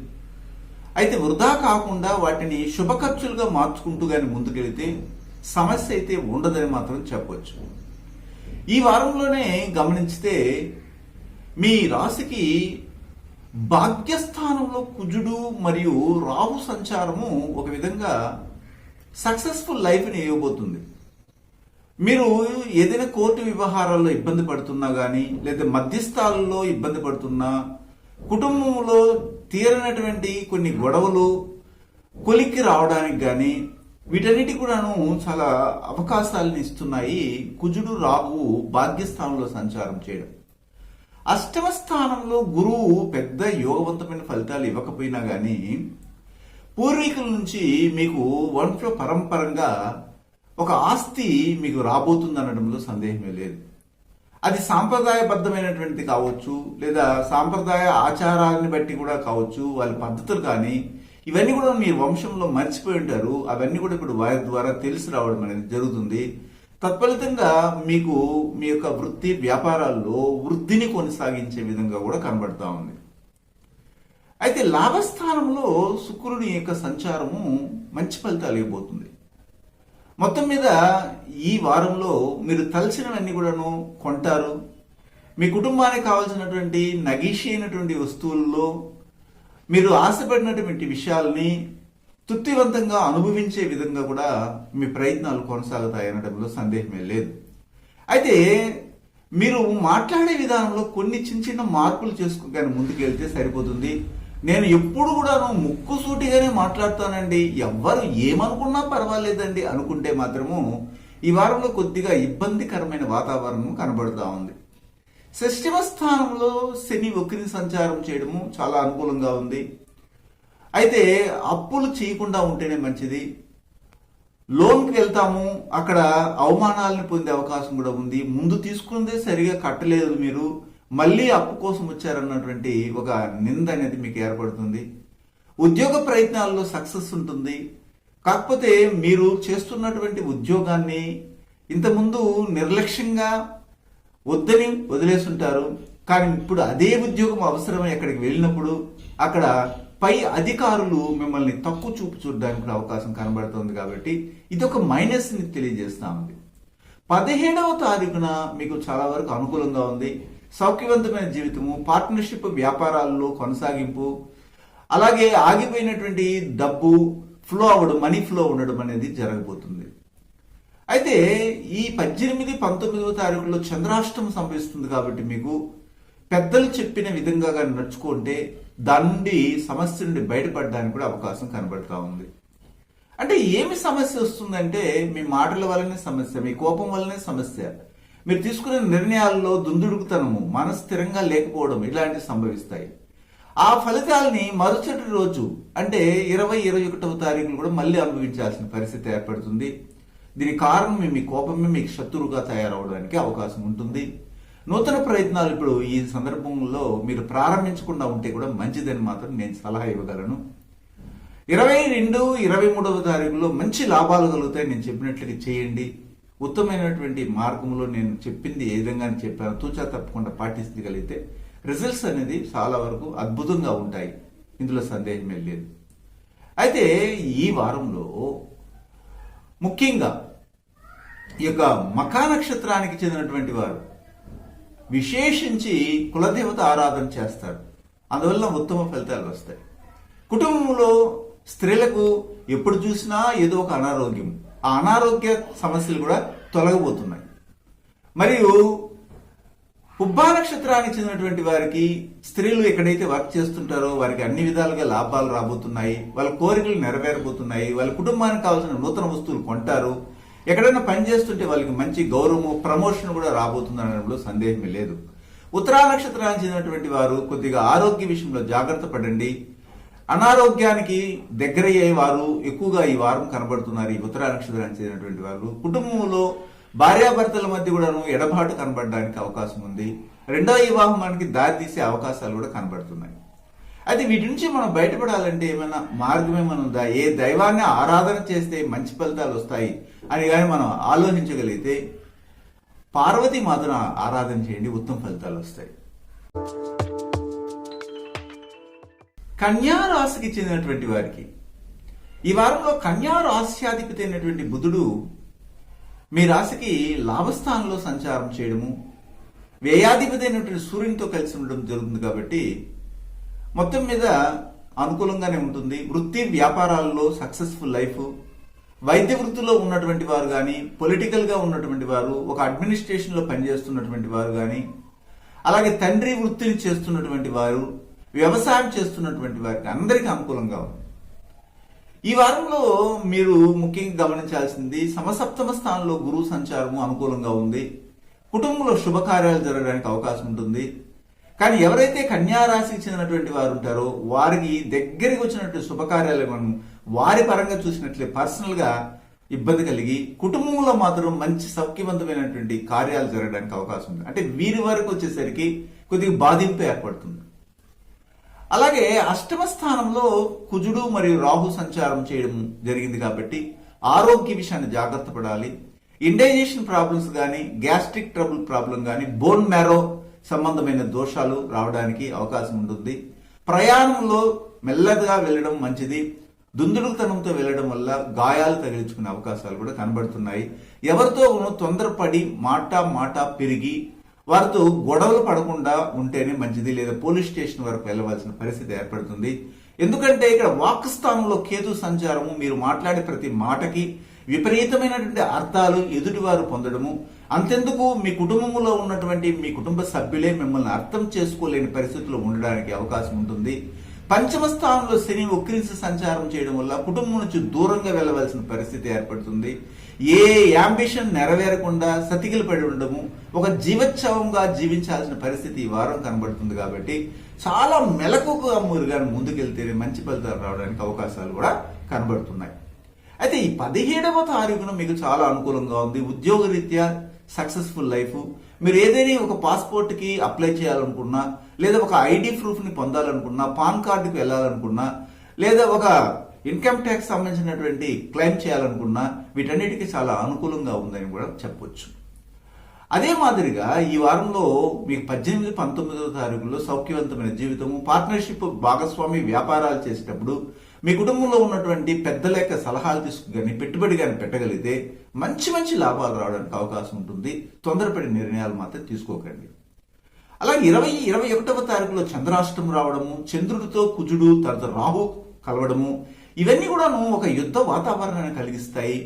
అయితే వృధా కాకుండా వాటిని శుభ ఖర్చులుగా మార్చుకుంటూ కానీ ముందుకెళితే సమస్య అయితే ఉండదని మాత్రం చెప్పవచ్చు. ఈ వారంలోనే గమనించితే మీ రాశికి భాగ్యస్థానంలో కుజుడు మరియు రాహు సంచారము ఒక విధంగా సక్సెస్ఫుల్ లైఫ్ని ఇవ్వబోతుంది. మీరు ఏదైనా కోర్టు వ్యవహారాల్లో ఇబ్బంది పడుతున్నా కానీ, లేదా మధ్యస్థాలలో ఇబ్బంది పడుతున్నా, కుటుంబంలో తీరనటువంటి కొన్ని గొడవలు కొలిక్కి రావడానికి కానీ, వీటన్నిటి కూడాను చాలా అవకాశాలను ఇస్తున్నాయి కుజుడు రాహు భాగ్యస్థానంలో సంచారం చేయడం. అష్టమ స్థానంలో గురువు పెద్ద యోగవంతమైన ఫలితాలు ఇవ్వకపోయినా కానీ పూర్వీకుల నుంచి మీకు వంశ పరంపరంగా ఒక ఆస్తి మీకు రాబోతుంది అనడంలో సందేహమే లేదు. అది సాంప్రదాయబద్ధమైనటువంటిది కావచ్చు, లేదా సాంప్రదాయ ఆచారాన్ని బట్టి కూడా కావచ్చు, వాళ్ళ పద్ధతులు కానీ ఇవన్నీ కూడా మీ వంశంలో మర్చిపోయి ఉంటారు. అవన్నీ కూడా ఇప్పుడు వారి ద్వారా తెలిసి రావడం అనేది జరుగుతుంది. తత్ఫలితంగా మీకు మీ యొక్క వృత్తి వ్యాపారాల్లో వృద్ధిని కొనసాగించే విధంగా కూడా కనబడతా ఉంది. అయితే లాభస్థానంలో శుక్రుని యొక్క సంచారము మంచి ఫలితాలు ఇవ్వబోతుంది. మొత్తం మీద ఈ వారంలో మీరు తలచినవన్నీ కూడాను కొంటారు. మీ కుటుంబానికి కావాల్సినటువంటి నగీషి అయినటువంటి వస్తువుల్లో మీరు ఆశపడినటువంటి విషయాల్ని తృప్తివంతంగా అనుభవించే విధంగా కూడా మీ ప్రయత్నాలు కొనసాగుతాయి అనడంలో సందేహమే లేదు. అయితే మీరు మాట్లాడే విధానంలో కొన్ని చిన్న చిన్న మార్పులు చేసుకోగానే ముందుకెళ్తే సరిపోతుంది. నేను ఎప్పుడు కూడాను ముక్కుసూటిగానే మాట్లాడతానండి, ఎవ్వరు ఏమనుకున్నా పర్వాలేదండి అనుకుంటే మాత్రము ఈ వారంలో కొద్దిగా ఇబ్బందికరమైన వాతావరణం కనబడుతూ ఉంది. షష్ఠమ స్థానంలో శని వక్రి సంచారం చేయడము చాలా అనుకూలంగా ఉంది. అయితే అప్పులు చేయకుండా ఉంటేనే మంచిది. లోన్కి వెళ్తాము, అక్కడ అవమానాలను పొందే అవకాశం కూడా ఉంది. ముందు తీసుకుందే సరిగా కట్టలేదు, మీరు మళ్ళీ అప్పు కోసం వచ్చారన్నటువంటి ఒక నింద అనేది మీకు ఏర్పడుతుంది. ఉద్యోగ ప్రయత్నాల్లో సక్సెస్ ఉంటుంది. కాకపోతే మీరు చేస్తున్నటువంటి ఉద్యోగాన్ని ఇంతకుముందు నిర్లక్ష్యంగా వద్దని వదిలేస్తుంటారు. కానీ ఇప్పుడు అదే ఉద్యోగం అవసరమై అక్కడికి వెళ్ళినప్పుడు అక్కడ పై అధికారులు మిమ్మల్ని తక్కువ చూపు చూడడానికి కూడా అవకాశం కనబడుతుంది. కాబట్టి ఇది ఒక మైనస్ ని తెలియజేస్తా ఉంది. 17వ తారీఖున మీకు చాలా వరకు అనుకూలంగా ఉంది. సౌఖ్యవంతమైన జీవితము, పార్ట్నర్షిప్ వ్యాపారాల్లో కొనసాగింపు, అలాగే ఆగిపోయినటువంటి డబ్బు ఫ్లో అవ్వడం, మనీ ఫ్లో ఉండడం అనేది జరగబోతుంది. అయితే ఈ 18, 19వ తారీఖుల్లో చంద్రాష్టమం సంభవిస్తుంది. కాబట్టి మీకు పెద్దలు చెప్పిన విధంగా కానీ నడుచుకుంటే దాని నుండి సమస్య నుండి బయటపడడానికి కూడా అవకాశం కనబడతా ఉంది. అంటే ఏమి సమస్య వస్తుందంటే మీ మాటల వల్లనే సమస్య, మీ కోపం వల్లనే సమస్య, మీరు తీసుకునే నిర్ణయాల్లో దుందుడుకుతనము, మనస్థిరంగా లేకపోవడం ఇలాంటివి సంభవిస్తాయి. ఆ ఫలితాలని మరుసటి రోజు అంటే 20, 21వ తారీఖులు కూడా మళ్ళీ అనుభవించాల్సిన పరిస్థితి ఏర్పడుతుంది. దీనికి కారణం మీ కోపమే మీకు శత్రువుగా తయారవడానికి అవకాశం ఉంటుంది. నూతన ప్రయత్నాలు ఇప్పుడు ఈ సందర్భంలో మీరు ప్రారంభించకుండా ఉంటే కూడా మంచిదని మాత్రం నేను సలహా ఇవ్వగలను. 22, 23వ తారీఖులో మంచి లాభాలు కలుగుతాయి. నేను చెప్పినట్లుగా చేయండి. ఉత్తమమైనటువంటి మార్గంలో నేను చెప్పింది ఏ విధంగా చెప్పాను తూచా తప్పకుండా పాటించగలిగితే రిజల్ట్స్ అనేది చాలా వరకు అద్భుతంగా ఉంటాయి. ఇందులో సందేహమే లేదు. అయితే ఈ వారంలో ముఖ్యంగా ఈ యొక్క మఖా నక్షత్రానికి చెందినటువంటి వారు విశేషించి కులదేవత ఆరాధన చేస్తారు. అందువల్ల ఉత్తమ ఫలితాలు వస్తాయి. కుటుంబంలో స్త్రీలకు ఎప్పుడు చూసినా ఏదో ఒక అనారోగ్యం, ఆ అనారోగ్య సమస్యలు కూడా తొలగబోతున్నాయి. మరియు పుబ్బా నక్షత్రానికి చెందినటువంటి వారికి స్త్రీలు ఎక్కడైతే వర్క్ చేస్తుంటారో వారికి అన్ని విధాలుగా లాభాలు రాబోతున్నాయి. వాళ్ళ కోరికలు నెరవేరబోతున్నాయి. వాళ్ళ కుటుంబానికి కావాల్సిన నూతన వస్తువులు కొంటారు. ఎక్కడైనా పని చేస్తుంటే వాళ్ళకి మంచి గౌరవము, ప్రమోషన్ కూడా రాబోతుంది అనడంలో సందేహమే లేదు. ఉత్తరా నక్షత్రానికి చెందినటువంటి వారు కొద్దిగా ఆరోగ్య విషయంలో జాగ్రత్త పడండి. అనారోగ్యానికి దగ్గరయ్యే వారు ఎక్కువగా ఈ వారం కనబడుతున్నారు. ఈ ఉత్తరా నక్షత్రానికి చెందినటువంటి వారు కుటుంబంలో భార్యాభర్తల మధ్య కూడాను ఎడబాటు కనబడడానికి అవకాశం ఉంది. రెండవ వివాహానికి దారి తీసే అవకాశాలు కూడా కనబడుతున్నాయి. అయితే వీటి నుంచి మనం బయటపడాలంటే ఏమైనా మార్గం ఏమైనా ఉందా? ఏ దైవాన్ని ఆరాధన చేస్తే మంచి ఫలితాలు వస్తాయి అని కానీ మనం ఆలోచించగలిగితే పార్వతీ మాతను ఆరాధన చేయండి, ఉత్తమ ఫలితాలు వస్తాయి. కన్యా రాశికి చెందినటువంటి వారికి ఈ వారంలో కన్యా రాశ్యాధిపతి అయినటువంటి బుధుడు మీ రాశికి లాభస్థానంలో సంచారం చేయడము, వ్యయాధిపతి అయినటువంటి సూర్యునితో కలిసి ఉండడం జరుగుతుంది. కాబట్టి మొత్తం మీద అనుకూలంగానే ఉంటుంది. వృత్తి వ్యాపారాల్లో సక్సెస్ఫుల్ లైఫ్, వైద్య వృత్తిలో ఉన్నటువంటి వారు కానీ, పొలిటికల్గా ఉన్నటువంటి వారు, ఒక అడ్మినిస్ట్రేషన్లో పనిచేస్తున్నటువంటి వారు కానీ, అలాగే తండ్రి వృత్తిని చేస్తున్నటువంటి వారు, వ్యవసాయం చేస్తున్నటువంటి వారికి అందరికీ అనుకూలంగా ఉంది. ఈ వారంలో మీరు ముఖ్యంగా గమనించాల్సింది సమసప్తమ స్థానంలో గురువు సంచారము అనుకూలంగా ఉంది. కుటుంబంలో శుభకార్యాలు జరగడానికి అవకాశం ఉంటుంది. కానీ ఎవరైతే కన్యా రాశికి చెందినటువంటి వారు ఉంటారో వారికి దగ్గరికి వచ్చినటువంటి శుభకార్యాలు మనం వారి పరంగా చూసినట్లే పర్సనల్ గా ఇబ్బంది కలిగి కుటుంబంలో మాత్రం మంచి సౌఖ్యవంతమైనటువంటి కార్యాలు జరగడానికి అవకాశం ఉంది. అంటే వీరి వరకు వచ్చేసరికి కొద్దిగా బాధింపు ఏర్పడుతుంది. అలాగే అష్టమ స్థానంలో కుజుడు మరియు రాహు సంచారం చేయడం జరిగింది కాబట్టి ఆరోగ్య విషయాన్ని జాగ్రత్త పడాలి. ఇండైజెషన్ ప్రాబ్లమ్స్ కానీ, గ్యాస్ట్రిక్ ట్రబుల్ ప్రాబ్లం కానీ, బోన్ మ్యారో సంబంధమైన దోషాలు రావడానికి అవకాశం ఉంటుంది. ప్రయాణంలో మెల్లగా వెళ్ళడం మంచిది. దుందుడుతనంతో వెళ్ళడం వల్ల గాయాలు తగిలించుకునే అవకాశాలు కూడా కనబడుతున్నాయి. ఎవరితో తొందరపడి మాట పెరిగి వారితో గొడవలు పడకుండా ఉంటేనే మంచిది, లేదా పోలీస్ స్టేషన్ వరకు వెళ్ళవలసిన పరిస్థితి ఏర్పడుతుంది. ఎందుకంటే ఇక్కడ వాక్ స్థానంలో కేతు సంచారము మీరు మాట్లాడే ప్రతి మాటకి విపరీతమైనటువంటి అర్థాలు ఎదుటివారు పొందడము, అంతెందుకు మీ కుటుంబంలో ఉన్నటువంటి మీ కుటుంబ సభ్యులే మిమ్మల్ని అర్థం చేసుకోలేని పరిస్థితుల్లో ఉండడానికి అవకాశం ఉంటుంది. పంచమ స్థానంలో శని వక్రించి సంచారం చేయడం వల్ల కుటుంబం నుంచి దూరంగా వెళ్ళవలసిన పరిస్థితి ఏర్పడుతుంది. ఏ యాంబిషన్ నెరవేరకుండా సతికిలు పడి ఉండము, ఒక జీవోత్సవంగా జీవించాల్సిన పరిస్థితి ఈ వారం కనబడుతుంది. కాబట్టి చాలా మెలకుగా మీరు ముందుకెళ్తేనే మంచి ఫలితాలు రావడానికి అవకాశాలు కూడా కనబడుతున్నాయి. అయితే ఈ 17వ తారీఖున మీకు చాలా అనుకూలంగా ఉంది. ఉద్యోగరీత్యా సక్సెస్ఫుల్ లైఫ్. మీరు ఏదైనా ఒక పాస్పోర్ట్ కి అప్లై చేయాలనుకున్నా, లేదా ఒక ఐడి ప్రూఫ్ ని పొందాలనుకున్నా, పాన్ కార్డుకి వెళ్ళాలనుకున్నా, లేదా ఒక ఇన్కమ్ ట్యాక్స్ సంబంధించినటువంటి క్లెయిమ్ చేయాలనుకున్నా వీటన్నిటికీ చాలా అనుకూలంగా ఉందని కూడా చెప్పొచ్చు. అదే మాదిరిగా ఈ వారంలో మీకు 18, 19వ తారీఖుల్లో సౌఖ్యవంతమైన జీవితము, పార్ట్నర్షిప్, భాగస్వామి వ్యాపారాలు చేసేటప్పుడు మీ కుటుంబంలో ఉన్నటువంటి పెద్దల యొక్క సలహాలు తీసుకుని పెట్టుబడి కానీ పెట్టగలిగితే మంచి లాభాలు రావడానికి అవకాశం ఉంటుంది. తొందరపడి నిర్ణయాలు మాత్రం తీసుకోకండి. అలాగే 20, 21వ తారీఖులో చంద్రాష్టం రావడము, చంద్రుడితో కుజుడు తర్వాత రాహు కలవడము, ఇవన్నీ కూడాను ఒక యుద్ధ వాతావరణాన్ని కలిగిస్తాయి.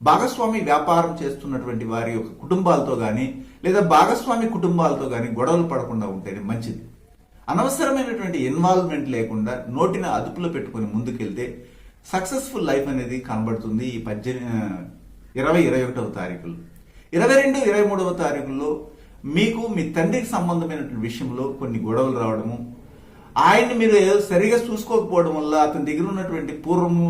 భాగస్వామి వ్యాపారం చేస్తున్నటువంటి వారి యొక్క కుటుంబాలతో గాని, లేదా భాగస్వామి కుటుంబాలతో గాని గొడవలు పడకుండా ఉంటేనే మంచిది. అనవసరమైనటువంటి ఇన్వాల్వ్మెంట్ లేకుండా నోటిని అదుపులో పెట్టుకుని ముందుకెళ్తే సక్సెస్ఫుల్ లైఫ్ అనేది కనబడుతుంది. ఈ 20, 21వ తారీఖులు. 22, 23వ తారీఖుల్లో మీకు మీ తండ్రికి సంబంధమైనటువంటి విషయంలో కొన్ని గొడవలు రావడము, ఆయన్ని మీరు సరిగా చూసుకోకపోవడం వల్ల అతని దగ్గర ఉన్నటువంటి పూర్వము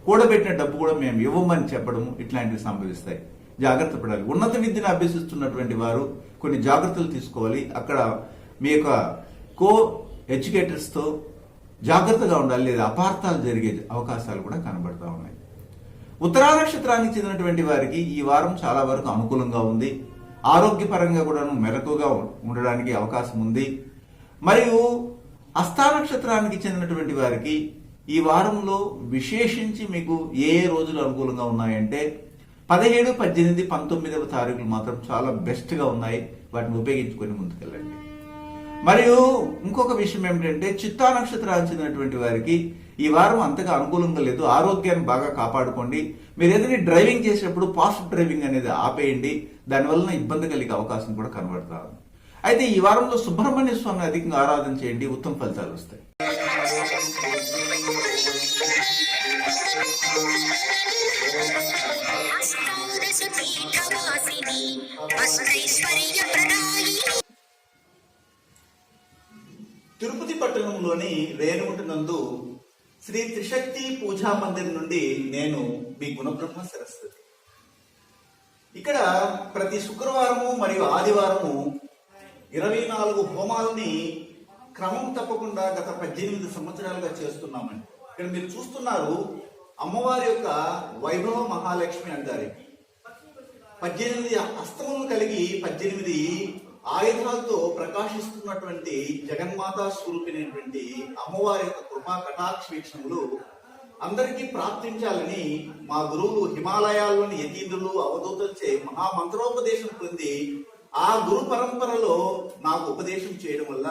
కూడబెట్టిన డబ్బు కూడా మేము ఇవ్వమని చెప్పడము, ఇట్లాంటివి సంభవిస్తాయి. జాగ్రత్త పడాలి. ఉన్నత విద్యను అభ్యసిస్తున్నటువంటి వారు కొన్ని జాగ్రత్తలు తీసుకోవాలి. అక్కడ మీ యొక్క కో ఎడ్యుకేటర్స్తో జాగ్రత్తగా ఉండాలి, లేదా అపార్థాలు జరిగే అవకాశాలు కూడా కనబడతా ఉన్నాయి. ఉత్తరా నక్షత్రానికి చెందినటువంటి వారికి ఈ వారం చాలా వరకు అనుకూలంగా ఉంది. ఆరోగ్యపరంగా కూడా మెలకుగా ఉండడానికి అవకాశం ఉంది. మరియు హస్తా నక్షత్రానికి చెందినటువంటి వారికి ఈ వారంలో విశేషించి మీకు ఏ రోజులు అనుకూలంగా ఉన్నాయంటే 17, 18, 19వ తారీఖులు మాత్రం చాలా బెస్ట్ గా ఉన్నాయి. వాటిని ఉపయోగించుకొని ముందుకెళ్ళండి. మరియు ఇంకొక విషయం ఏమిటంటే చిత్తా నక్షత్రానికి చెందినటువంటి వారికి ఈ వారం అంతగా అనుకూలంగా లేదు. ఆరోగ్యాన్ని బాగా కాపాడుకోండి. మీరు ఏదైనా డ్రైవింగ్ చేసేటప్పుడు ఫాస్ట్ డ్రైవింగ్ అనేది ఆపేయండి. దానివల్ల ఇబ్బంది కలిగే అవకాశం కూడా కనబడతారు. అయితే ఈ వారంలో సుబ్రహ్మణ్య స్వామిని అధికంగా ఆరాధన చేయండి, ఉత్తమ ఫలితాలు వస్తాయి. తిరుపతి పట్టణంలోని రేణుగుంట నందు శ్రీ త్రిశక్తి పూజా మందిర్ నుండి నేను మీ గుణబ్రహ్మ సరస్వతి. ఇక్కడ ప్రతి శుక్రవారము మరియు ఆదివారము 24 హోమాలని క్రమం తప్పకుండా గత 18 సంవత్సరాలుగా చేస్తున్నామండి. ఇక్కడ మీరు చూస్తున్నారు అమ్మవారి యొక్క వైభవ మహాలక్ష్మి అంటారు. 18 హస్తములను కలిగి 18 ఆయుధాలతో ప్రకాశిస్తున్నటువంటి జగన్మాతా స్వరూపినటువంటి అమ్మవారి యొక్క కృపా కటాక్ష వీక్షణములు అందరికీ ప్రాప్తించాలని మా గురువులు హిమాలయాల్లోని యతీంద్రులు అవధూతలచే మహామంత్రోపదేశం పొంది ఆ గురు పరంపరలో నాకు ఉపదేశం చేయడం వల్ల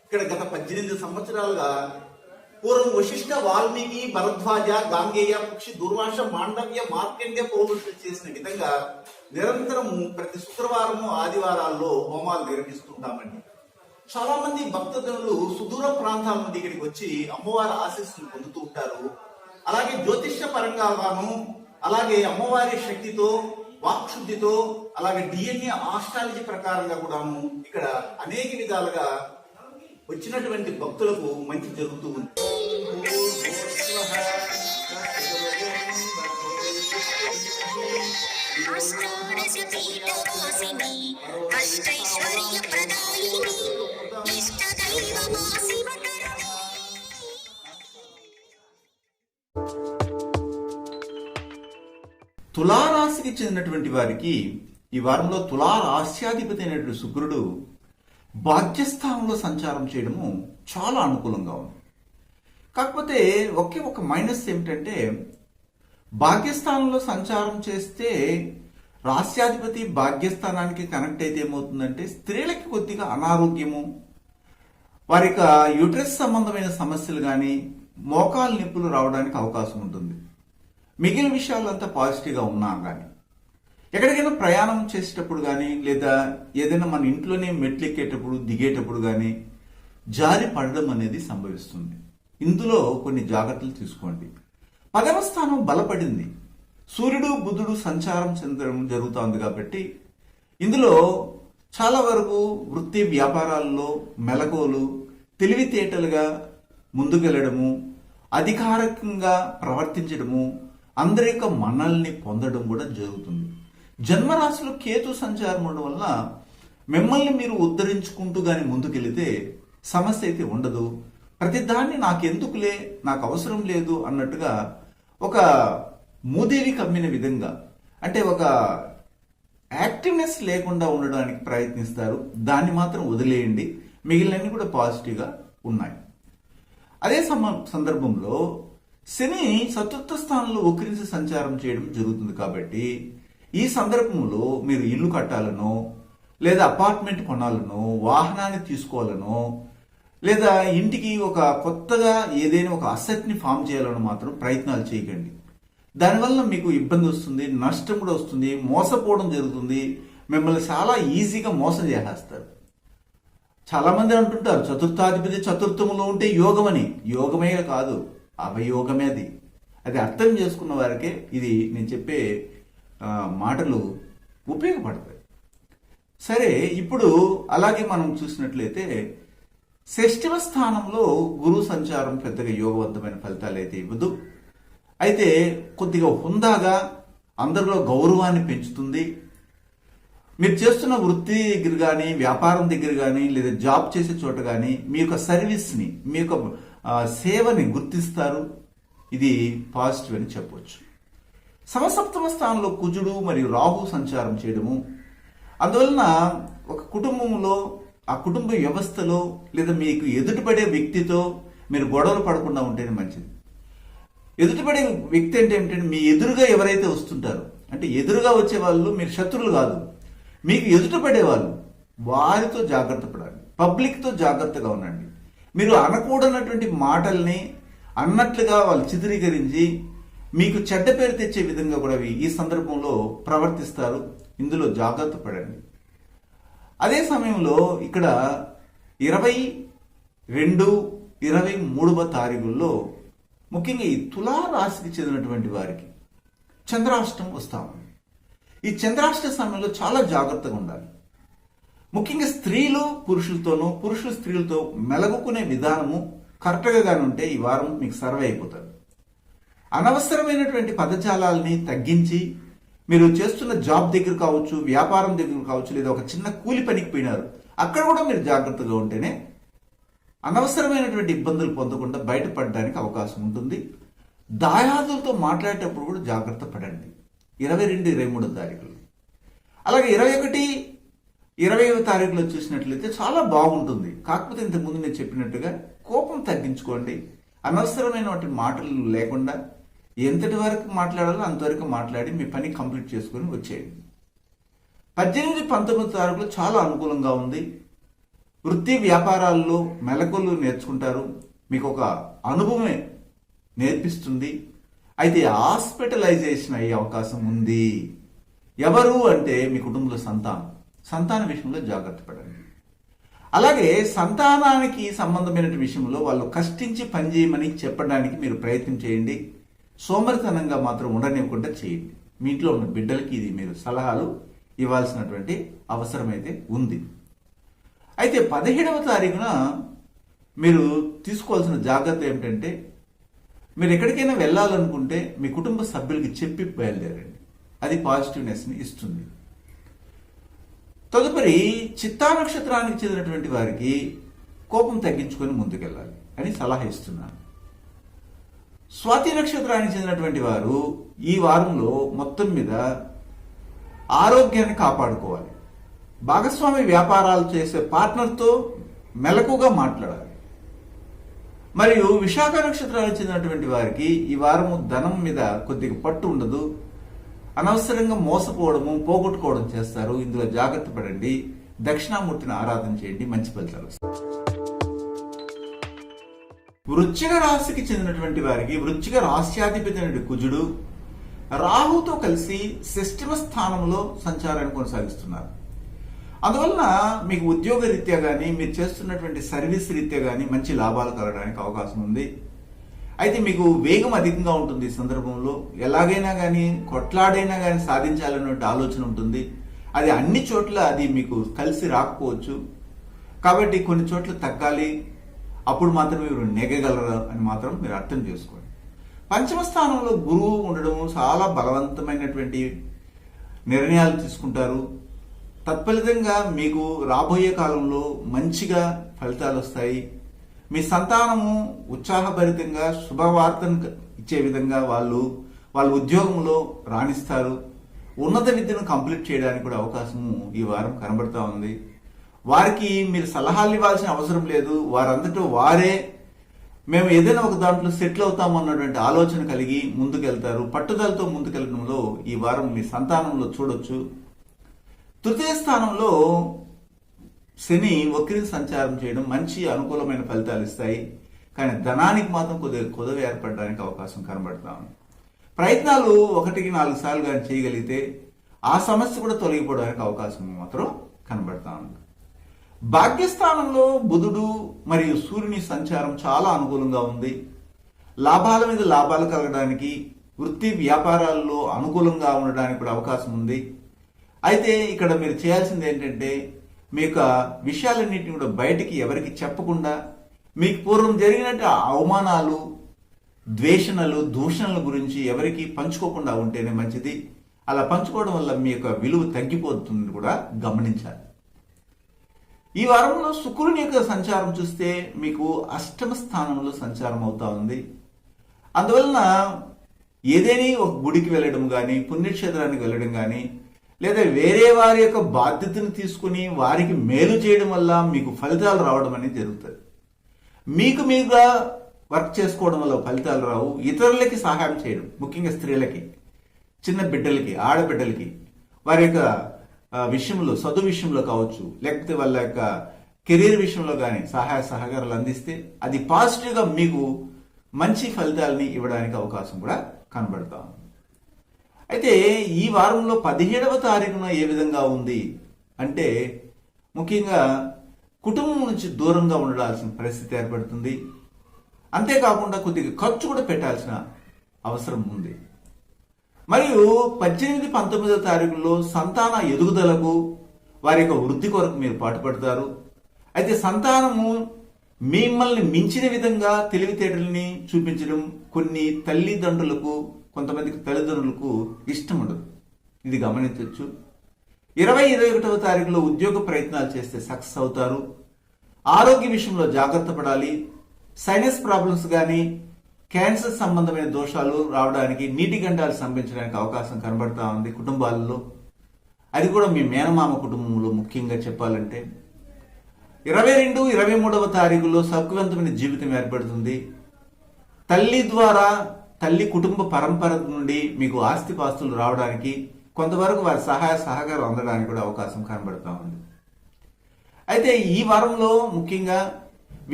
ఇక్కడ గత 18 సంవత్సరాలుగా పూర్వం వశిష్ఠ, వాల్మీకి, భరద్వాజ, గాంగేయ, పక్షి, దుర్వాస, మాండవ్య, మార్కండ్య పౌరుషులు చేసిన విధంగా నిరంతరము ప్రతి శుక్రవారము ఆదివారాల్లో హోమాలు నిర్వహిస్తుంటామండి. చాలా మంది భక్తజనులు సుదూర ప్రాంతాల నుండి ఇక్కడికి వచ్చి అమ్మవారి ఆశీస్సులు పొందుతూ ఉంటారు. అలాగే జ్యోతిష్య పరంగాను, అలాగే అమ్మవారి శక్తితో, వాక్శుద్ధితో, అలాగే డిఎన్ఏ ఆస్ట్రాలజీ ప్రకారంగా కూడాను ఇక్కడ అనేక విధాలుగా వచ్చినటువంటి భక్తులకు మంచి జరుగుతూ ఉంది. పీఠవాసిని అష్టైశ్వర్య ప్రదాయిని ఇష్ట దైవమా శివతరుణి. తులారాశికి చెందినటువంటి వారికి ఈ వారంలో తులారాశ్యాధిపతి అయినటువంటి శుక్రుడు భాగ్యస్థానంలో సంచారం చేయడము చాలా అనుకూలంగా ఉంది. కాకపోతే ఒకే ఒక మైనస్ ఏమిటంటే భాగ్యస్థానంలో సంచారం చేస్తే రాశ్యాధిపతి భాగ్యస్థానానికి కనెక్ట్ అయితే ఏమవుతుందంటే స్త్రీలకి కొద్దిగా అనారోగ్యము, వారికి యూట్రస్ సంబంధమైన సమస్యలు కానీ మోకాలు నొప్పులు రావడానికి అవకాశం ఉంటుంది. మిగిలిన విషయాలంతా పాజిటివ్గా ఉన్నా కానీ ఎక్కడికైనా ప్రయాణం చేసేటప్పుడు కానీ లేదా ఏదైనా మన ఇంట్లోనే మెట్లు ఎక్కేటప్పుడు దిగేటప్పుడు కానీ జారి పడడం అనేది సంభవిస్తుంది. ఇందులో కొన్ని జాగ్రత్తలు తీసుకోండి. 10వ స్థానం బలపడింది, సూర్యుడు బుధుడు సంచారం చెందడం జరుగుతోంది కాబట్టి ఇందులో చాలా వరకు వృత్తి వ్యాపారాల్లో మెలకువలు, తెలివితేటలుగా ముందుకెళ్లడము, అధికారికంగా ప్రవర్తించడము, అందరి యొక్క మన్నల్ని పొందడం కూడా జరుగుతుంది. జన్మరాశిలో కేతు సంచారం ఉండడం వల్ల మిమ్మల్ని మీరు ఉద్ధరించుకుంటూ కానీ ముందుకెళితే సమస్య అయితే ఉండదు. ప్రతిదాన్ని నాకెందుకులే, నాకు అవసరం లేదు అన్నట్టుగా ఒక మూదేవి కమ్మిన విధంగా, అంటే ఒక యాక్టివ్నెస్ లేకుండా ఉండడానికి ప్రయత్నిస్తారు. దాన్ని మాత్రం వదిలేయండి, మిగిలినన్ని కూడా పాజిటివ్గా ఉన్నాయి. అదే సందర్భంలో శని చతుర్థ స్థానంలో వక్రించి సంచారం చేయడం జరుగుతుంది కాబట్టి ఈ సందర్భంలో మీరు ఇల్లు కట్టాలనో లేదా అపార్ట్మెంట్ కొనాలనో వాహనాన్ని తీసుకోవాలనో లేదా ఇంటికి ఒక కొత్తగా ఏదైనా ఒక అసెట్ని ఫామ్ చేయాలని మాత్రం ప్రయత్నాలు చేయకండి. దానివల్ల మీకు ఇబ్బంది వస్తుంది, నష్టం కూడా వస్తుంది, మోసపోవడం జరుగుతుంది. మిమ్మల్ని చాలా ఈజీగా మోసం చేసేస్తారు. చాలా మంది అంటుంటారు చతుర్థాధిపతి చతుర్థములో ఉంటే యోగమని. యోగమే కాదు, అవయోగమే. అది అర్థం చేసుకున్న వారికే ఇది నేను చెప్పే మాటలు ఉపయోగపడతాయి. సరే, ఇప్పుడు అలాగే మనం చూసినట్లయితే షష్ఠమ స్థానంలో గురు సంచారం పెద్దగా యోగవంతమైన ఫలితాలు అయితే ఇవ్వదు. అయితే కొద్దిగా హుందాగా అందరిలో గౌరవాన్ని పెంచుతుంది. మీరు చేస్తున్న వృత్తి దగ్గర కానీ వ్యాపారం దగ్గర కానీ లేదా జాబ్ చేసే చోట కానీ మీ యొక్క సర్వీస్ని, మీ యొక్క సేవని గుర్తిస్తారు. ఇది పాజిటివ్ అని చెప్పవచ్చు. సమసప్తమ స్థానంలో కుజుడు మరియు రాహు సంచారం చేయడము, అందువలన ఒక కుటుంబంలో ఆ కుటుంబ వ్యవస్థలో లేదా మీకు ఎదుటిపడే వ్యక్తితో మీరు గొడవలు పడకుండా ఉంటేనే మంచిది. ఎదుటిపడే వ్యక్తి అంటే ఏమిటంటే మీ ఎదురుగా ఎవరైతే వస్తుంటారో, అంటే ఎదురుగా వచ్చే వాళ్ళు మీరు శత్రువులు కాదు, మీకు ఎదుటపడే వాళ్ళు, వారితో జాగ్రత్త పడాలి. పబ్లిక్తో జాగ్రత్తగా ఉండండి. మీరు అనకూడనటువంటి మాటల్ని అన్నట్లుగా వాళ్ళు చిత్రీకరించి మీకు చెడ్డ పేరు తెచ్చే విధంగా కూడా ఈ సందర్భంలో ప్రవర్తిస్తారు. ఇందులో జాగ్రత్త పడండి. అదే సమయంలో ఇక్కడ 22, 23వ తారీఖుల్లో ముఖ్యంగా ఈ తులారాశికి చెందినటువంటి వారికి చంద్రాష్టమం వస్తాము. ఈ చంద్రాష్ట సమయంలో చాలా జాగ్రత్తగా ఉండాలి. ముఖ్యంగా స్త్రీలు పురుషులతోనూ, పురుషులు స్త్రీలతో మెలగుకునే విధానము కరెక్ట్గా కానీ ఉంటే ఈ వారం మీకు సర్వే అయిపోతారు. అనవసరమైనటువంటి పదజాలాల్ని తగ్గించి మీరు చేస్తున్న జాబ్ దగ్గర కావచ్చు, వ్యాపారం దగ్గర కావచ్చు, లేదా ఒక చిన్న కూలి పనికి పోయినారు, అక్కడ కూడా మీరు జాగ్రత్తగా ఉంటేనే అనవసరమైనటువంటి ఇబ్బందులు పొందకుండా బయటపడడానికి అవకాశం ఉంటుంది. దాయాదులతో మాట్లాడేటప్పుడు కూడా జాగ్రత్త పడండి 22, 23 తారీఖులు. అలాగే 21, 20వ తారీఖులో చూసినట్లయితే చాలా బాగుంటుంది. కాకపోతే ఇంతకుముందు నేను చెప్పినట్టుగా కోపం తగ్గించుకోండి. అనవసరమైనటువంటి మాటలు లేకుండా ఎంతటి వరకు మాట్లాడాలో అంతవరకు మాట్లాడి మీ పని కంప్లీట్ చేసుకొని వచ్చేయండి. 18, 19 తారీఖులు చాలా అనుకూలంగా ఉంది. వృత్తి వ్యాపారాల్లో మెలకువలు నేర్చుకుంటారు. మీకు ఒక అనుభవమే నేర్పిస్తుంది. అయితే హాస్పిటలైజేషన్ అయ్యే అవకాశం ఉంది. ఎవరు అంటే మీ కుటుంబంలో సంతాన విషయంలో జాగ్రత్త పడండి. అలాగే సంతానానికి సంబంధమైన విషయంలో వాళ్ళు కష్టించి పనిచేయమని చెప్పడానికి మీరు ప్రయత్నం చేయండి. సోమరితనంగా మాత్రం ఉండనివ్వకుండా చేయండి. మీ ఇంట్లో ఉన్న బిడ్డలకి ఇది మీరు సలహాలు ఇవ్వాల్సినటువంటి అవసరం అయితే ఉంది. అయితే 17వ తారీఖున మీరు తీసుకోవాల్సిన జాగ్రత్త ఏమిటంటే, మీరు ఎక్కడికైనా వెళ్ళాలనుకుంటే మీ కుటుంబ సభ్యులకి చెప్పి బయలుదేరండి. అది పాజిటివ్నెస్ని ఇస్తుంది. తదుపరి చిత్తా నక్షత్రానికి చెందినటువంటి వారికి కోపం తగ్గించుకొని ముందుకెళ్ళాలి అని సలహా ఇస్తున్నాను. స్వాతి నక్షత్రానికి చెందినటువంటి వారు ఈ వారంలో మొత్తం మీద ఆరోగ్యాన్ని కాపాడుకోవాలి. భాగస్వామి వ్యాపారాలు చేసే పార్ట్నర్తో మెలకుగా మాట్లాడాలి. మరియు విశాఖ నక్షత్రానికి చెందినటువంటి వారికి ఈ వారము ధనం మీద కొద్దిగా పట్టు ఉండదు. అనవసరంగా మోసపోవడము, పోగొట్టుకోవడం చేస్తారు. ఇందులో జాగ్రత్త పడండి. దక్షిణామూర్తిని ఆరాధన చేయండి, మంచి ఫలితాలు వస్తాయి. వృశ్చిక రాశికి చెందినటువంటి వారికి వృశ్చిక రాశ్యాధిపతి అయిన కుజుడు రాహుతో కలిసి షష్ఠమ స్థానంలో సంచారాన్ని కొనసాగిస్తున్నారు. అందువలన మీకు ఉద్యోగ రీత్యా కానీ మీరు చేస్తున్నటువంటి సర్వీస్ రీత్యా కానీ మంచి లాభాలు కలగడానికి అవకాశం ఉంది. అయితే మీకు వేగం అధికంగా ఉంటుంది. ఈ సందర్భంలో ఎలాగైనా కానీ కొట్లాడైనా కానీ సాధించాలనే ఆలోచన ఉంటుంది. అది అన్ని చోట్ల అది మీకు కలిసి రాకపోవచ్చు. కాబట్టి కొన్ని చోట్ల తగ్గాలి, అప్పుడు మాత్రం మీరు నెగ్గగలరు అని మాత్రం మీరు అర్థం చేసుకోండి. పంచమ స్థానంలో గురువు ఉండడం చాలా బలవంతమైనటువంటి నిర్ణయాలు తీసుకుంటారు. తత్ఫలితంగా మీకు రాబోయే కాలంలో మంచిగా ఫలితాలు వస్తాయి. మీ సంతానము ఉత్సాహభరితంగా శుభవార్తను ఇచ్చే విధంగా వాళ్ళ ఉద్యోగంలో రాణిస్తారు. ఉన్నత విద్యను కంప్లీట్ చేయడానికి కూడా అవకాశము ఈ వారం కనబడతా ఉంది. వారికి మీరు సలహాలు ఇవ్వాల్సిన అవసరం లేదు. వారంతటా వారే మేము ఏదైనా ఒక దాంట్లో సెటిల్ అవుతాము అన్నటువంటి ఆలోచన కలిగి ముందుకెళ్తారు. పట్టుదలతో ముందుకెళ్ళడంలో ఈ వారం మీ సంతానంలో చూడొచ్చు. తృతీయ స్థానంలో శని వక్రీ సంచారం చేయడం మంచి అనుకూలమైన ఫలితాలు ఇస్తాయి. కానీ ధనానికి మాత్రం కొద్దిగా కొదవ ఏర్పడడానికి అవకాశం కనబడతా ఉంది. ప్రయత్నాలు 1-4 సార్లు కానీ చేయగలిగితే ఆ సమస్య కూడా తొలగిపోవడానికి అవకాశం మాత్రం కనబడతా ఉంది. భాగ్యస్థానంలో బుధుడు మరియు సూర్యుని సంచారం చాలా అనుకూలంగా ఉంది. లాభాల మీద లాభాలు కలగడానికి, వృత్తి వ్యాపారాల్లో అనుకూలంగా ఉండడానికి కూడా అవకాశం ఉంది. అయితే ఇక్కడ మీరు చేయాల్సింది ఏంటంటే మీ యొక్క విషయాలన్నింటినీ కూడా బయటికి ఎవరికి చెప్పకుండా మీకు పూర్వం జరిగినట్టు అవమానాలు, ద్వేషణలు, దూషణల గురించి ఎవరికి పంచుకోకుండా ఉంటేనే మంచిది. అలా పంచుకోవడం వల్ల మీ యొక్క విలువ తగ్గిపోతుంది కూడా గమనించాలి. ఈ వారంలో శుక్రుని యొక్క సంచారం చూస్తే మీకు అష్టమ స్థానంలో సంచారం అవుతా ఉంది. అందువలన ఏదేని ఒక గుడికి వెళ్ళడం కానీ, పుణ్యక్షేత్రానికి వెళ్ళడం కానీ, లేదా వేరే వారి యొక్క బాధ్యతను తీసుకుని వారికి మేలు చేయడం వల్ల మీకు ఫలితాలు రావడం అనేది జరుగుతుంది. మీకు మీరుగా వర్క్ చేసుకోవడం వల్ల ఫలితాలు రావు. ఇతరులకి సహాయం చేయడం, ముఖ్యంగా స్త్రీలకి, చిన్న బిడ్డలకి, ఆడబిడ్డలకి వారి యొక్క విషయంలో, చదువు విషయంలో కావచ్చు, లేకపోతే వాళ్ళ యొక్క కెరీర్ విషయంలో కానీ సహాయ సహకారాలు అందిస్తే అది పాజిటివ్గా మీకు మంచి ఫలితాలని ఇవ్వడానికి అవకాశం కూడా కనబడతా ఉంది. అయితే ఈ వారంలో 17వ తారీఖున ఏ విధంగా ఉంది అంటే ముఖ్యంగా కుటుంబం నుంచి దూరంగా ఉండాల్సిన పరిస్థితి ఏర్పడుతుంది. అంతేకాకుండా కొద్దిగా ఖర్చు కూడా పెట్టాల్సిన అవసరం ఉంది. మరియు 18-19వ తారీఖుల్లో సంతాన ఎదుగుదలకు, వారి యొక్క వృద్ధి కొరకు మీరు పాటుపడతారు. అయితే సంతానము మిమ్మల్ని మించిన విధంగా తెలివితేటల్ని చూపించడం కొంతమందికి తల్లిదండ్రులకు ఇష్టం ఉండదు. ఇది గమనించవచ్చు. 20-21వ తారీఖులో ఉద్యోగ ప్రయత్నాలు చేస్తే సక్సెస్ అవుతారు. ఆరోగ్య విషయంలో జాగ్రత్త పడాలి. సైనస్ ప్రాబ్లమ్స్ కానీ, క్యాన్సర్ సంబంధమైన దోషాలు రావడానికి, నీటి గండాలు సంభవించడానికి అవకాశం కనబడతా ఉంది కుటుంబాలలో. అది కూడా మీ మేనమామ కుటుంబంలో ముఖ్యంగా చెప్పాలంటే. 22-23వ తారీఖులో సౌఖ్యవంతమైన జీవితం ఏర్పడుతుంది. తల్లి కుటుంబ పరంపర నుండి మీకు ఆస్తిపాస్తులు రావడానికి, కొంతవరకు వారి సహాయ సహకారం అందడానికి కూడా అవకాశం కనబడతా ఉంది. అయితే ఈ వారంలో ముఖ్యంగా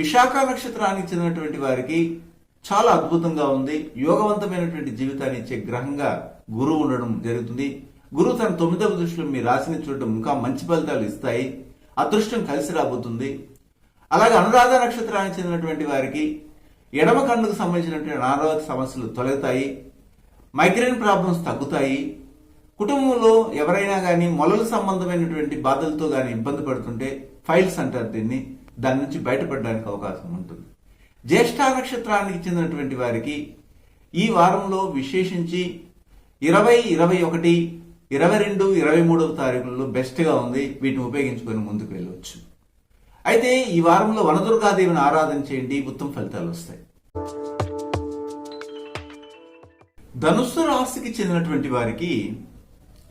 విశాఖ నక్షత్రానికి చెందినటువంటి వారికి చాలా అద్భుతంగా ఉంది. యోగవంతమైనటువంటి జీవితాన్ని ఇచ్చే గ్రహంగా గురువు ఉండడం జరుగుతుంది. గురువు తన 9వ దృష్టిలో మీ రాశిని చూడడం ఇంకా మంచి ఫలితాలు ఇస్తాయి. అదృష్టం కలిసి రాబోతుంది. అలాగే అనురాధ నక్షత్రానికి చెందినటువంటి వారికి ఎడమ కన్నుకు సంబంధించినటువంటి అనారోగ్య సమస్యలు తొలగుతాయి. మైగ్రేన్ ప్రాబ్లమ్స్ తగ్గుతాయి. కుటుంబంలో ఎవరైనా కానీ మొలల సంబంధమైనటువంటి బాధలతో కానీ ఇబ్బంది పడుతుంటే ఫైల్స్ అంటారు దీన్ని, దాని నుంచి బయటపడడానికి అవకాశం ఉంటుంది. జ్యేష్ఠ నక్షత్రానికి చెందినటువంటి వారికి ఈ వారంలో విశేషించి 20, 21, 22, 23వ తారీఖులలో బెస్ట్గా ఉంది. వీటిని ఉపయోగించుకొని ముందుకు వెళ్ళవచ్చు. అయితే ఈ వారంలో వనదుర్గాదేవిని ఆరాధన చేయండి, ఉత్తమ ఫలితాలు వస్తాయి. ధనుస్సు రాశికి చెందినటువంటి వారికి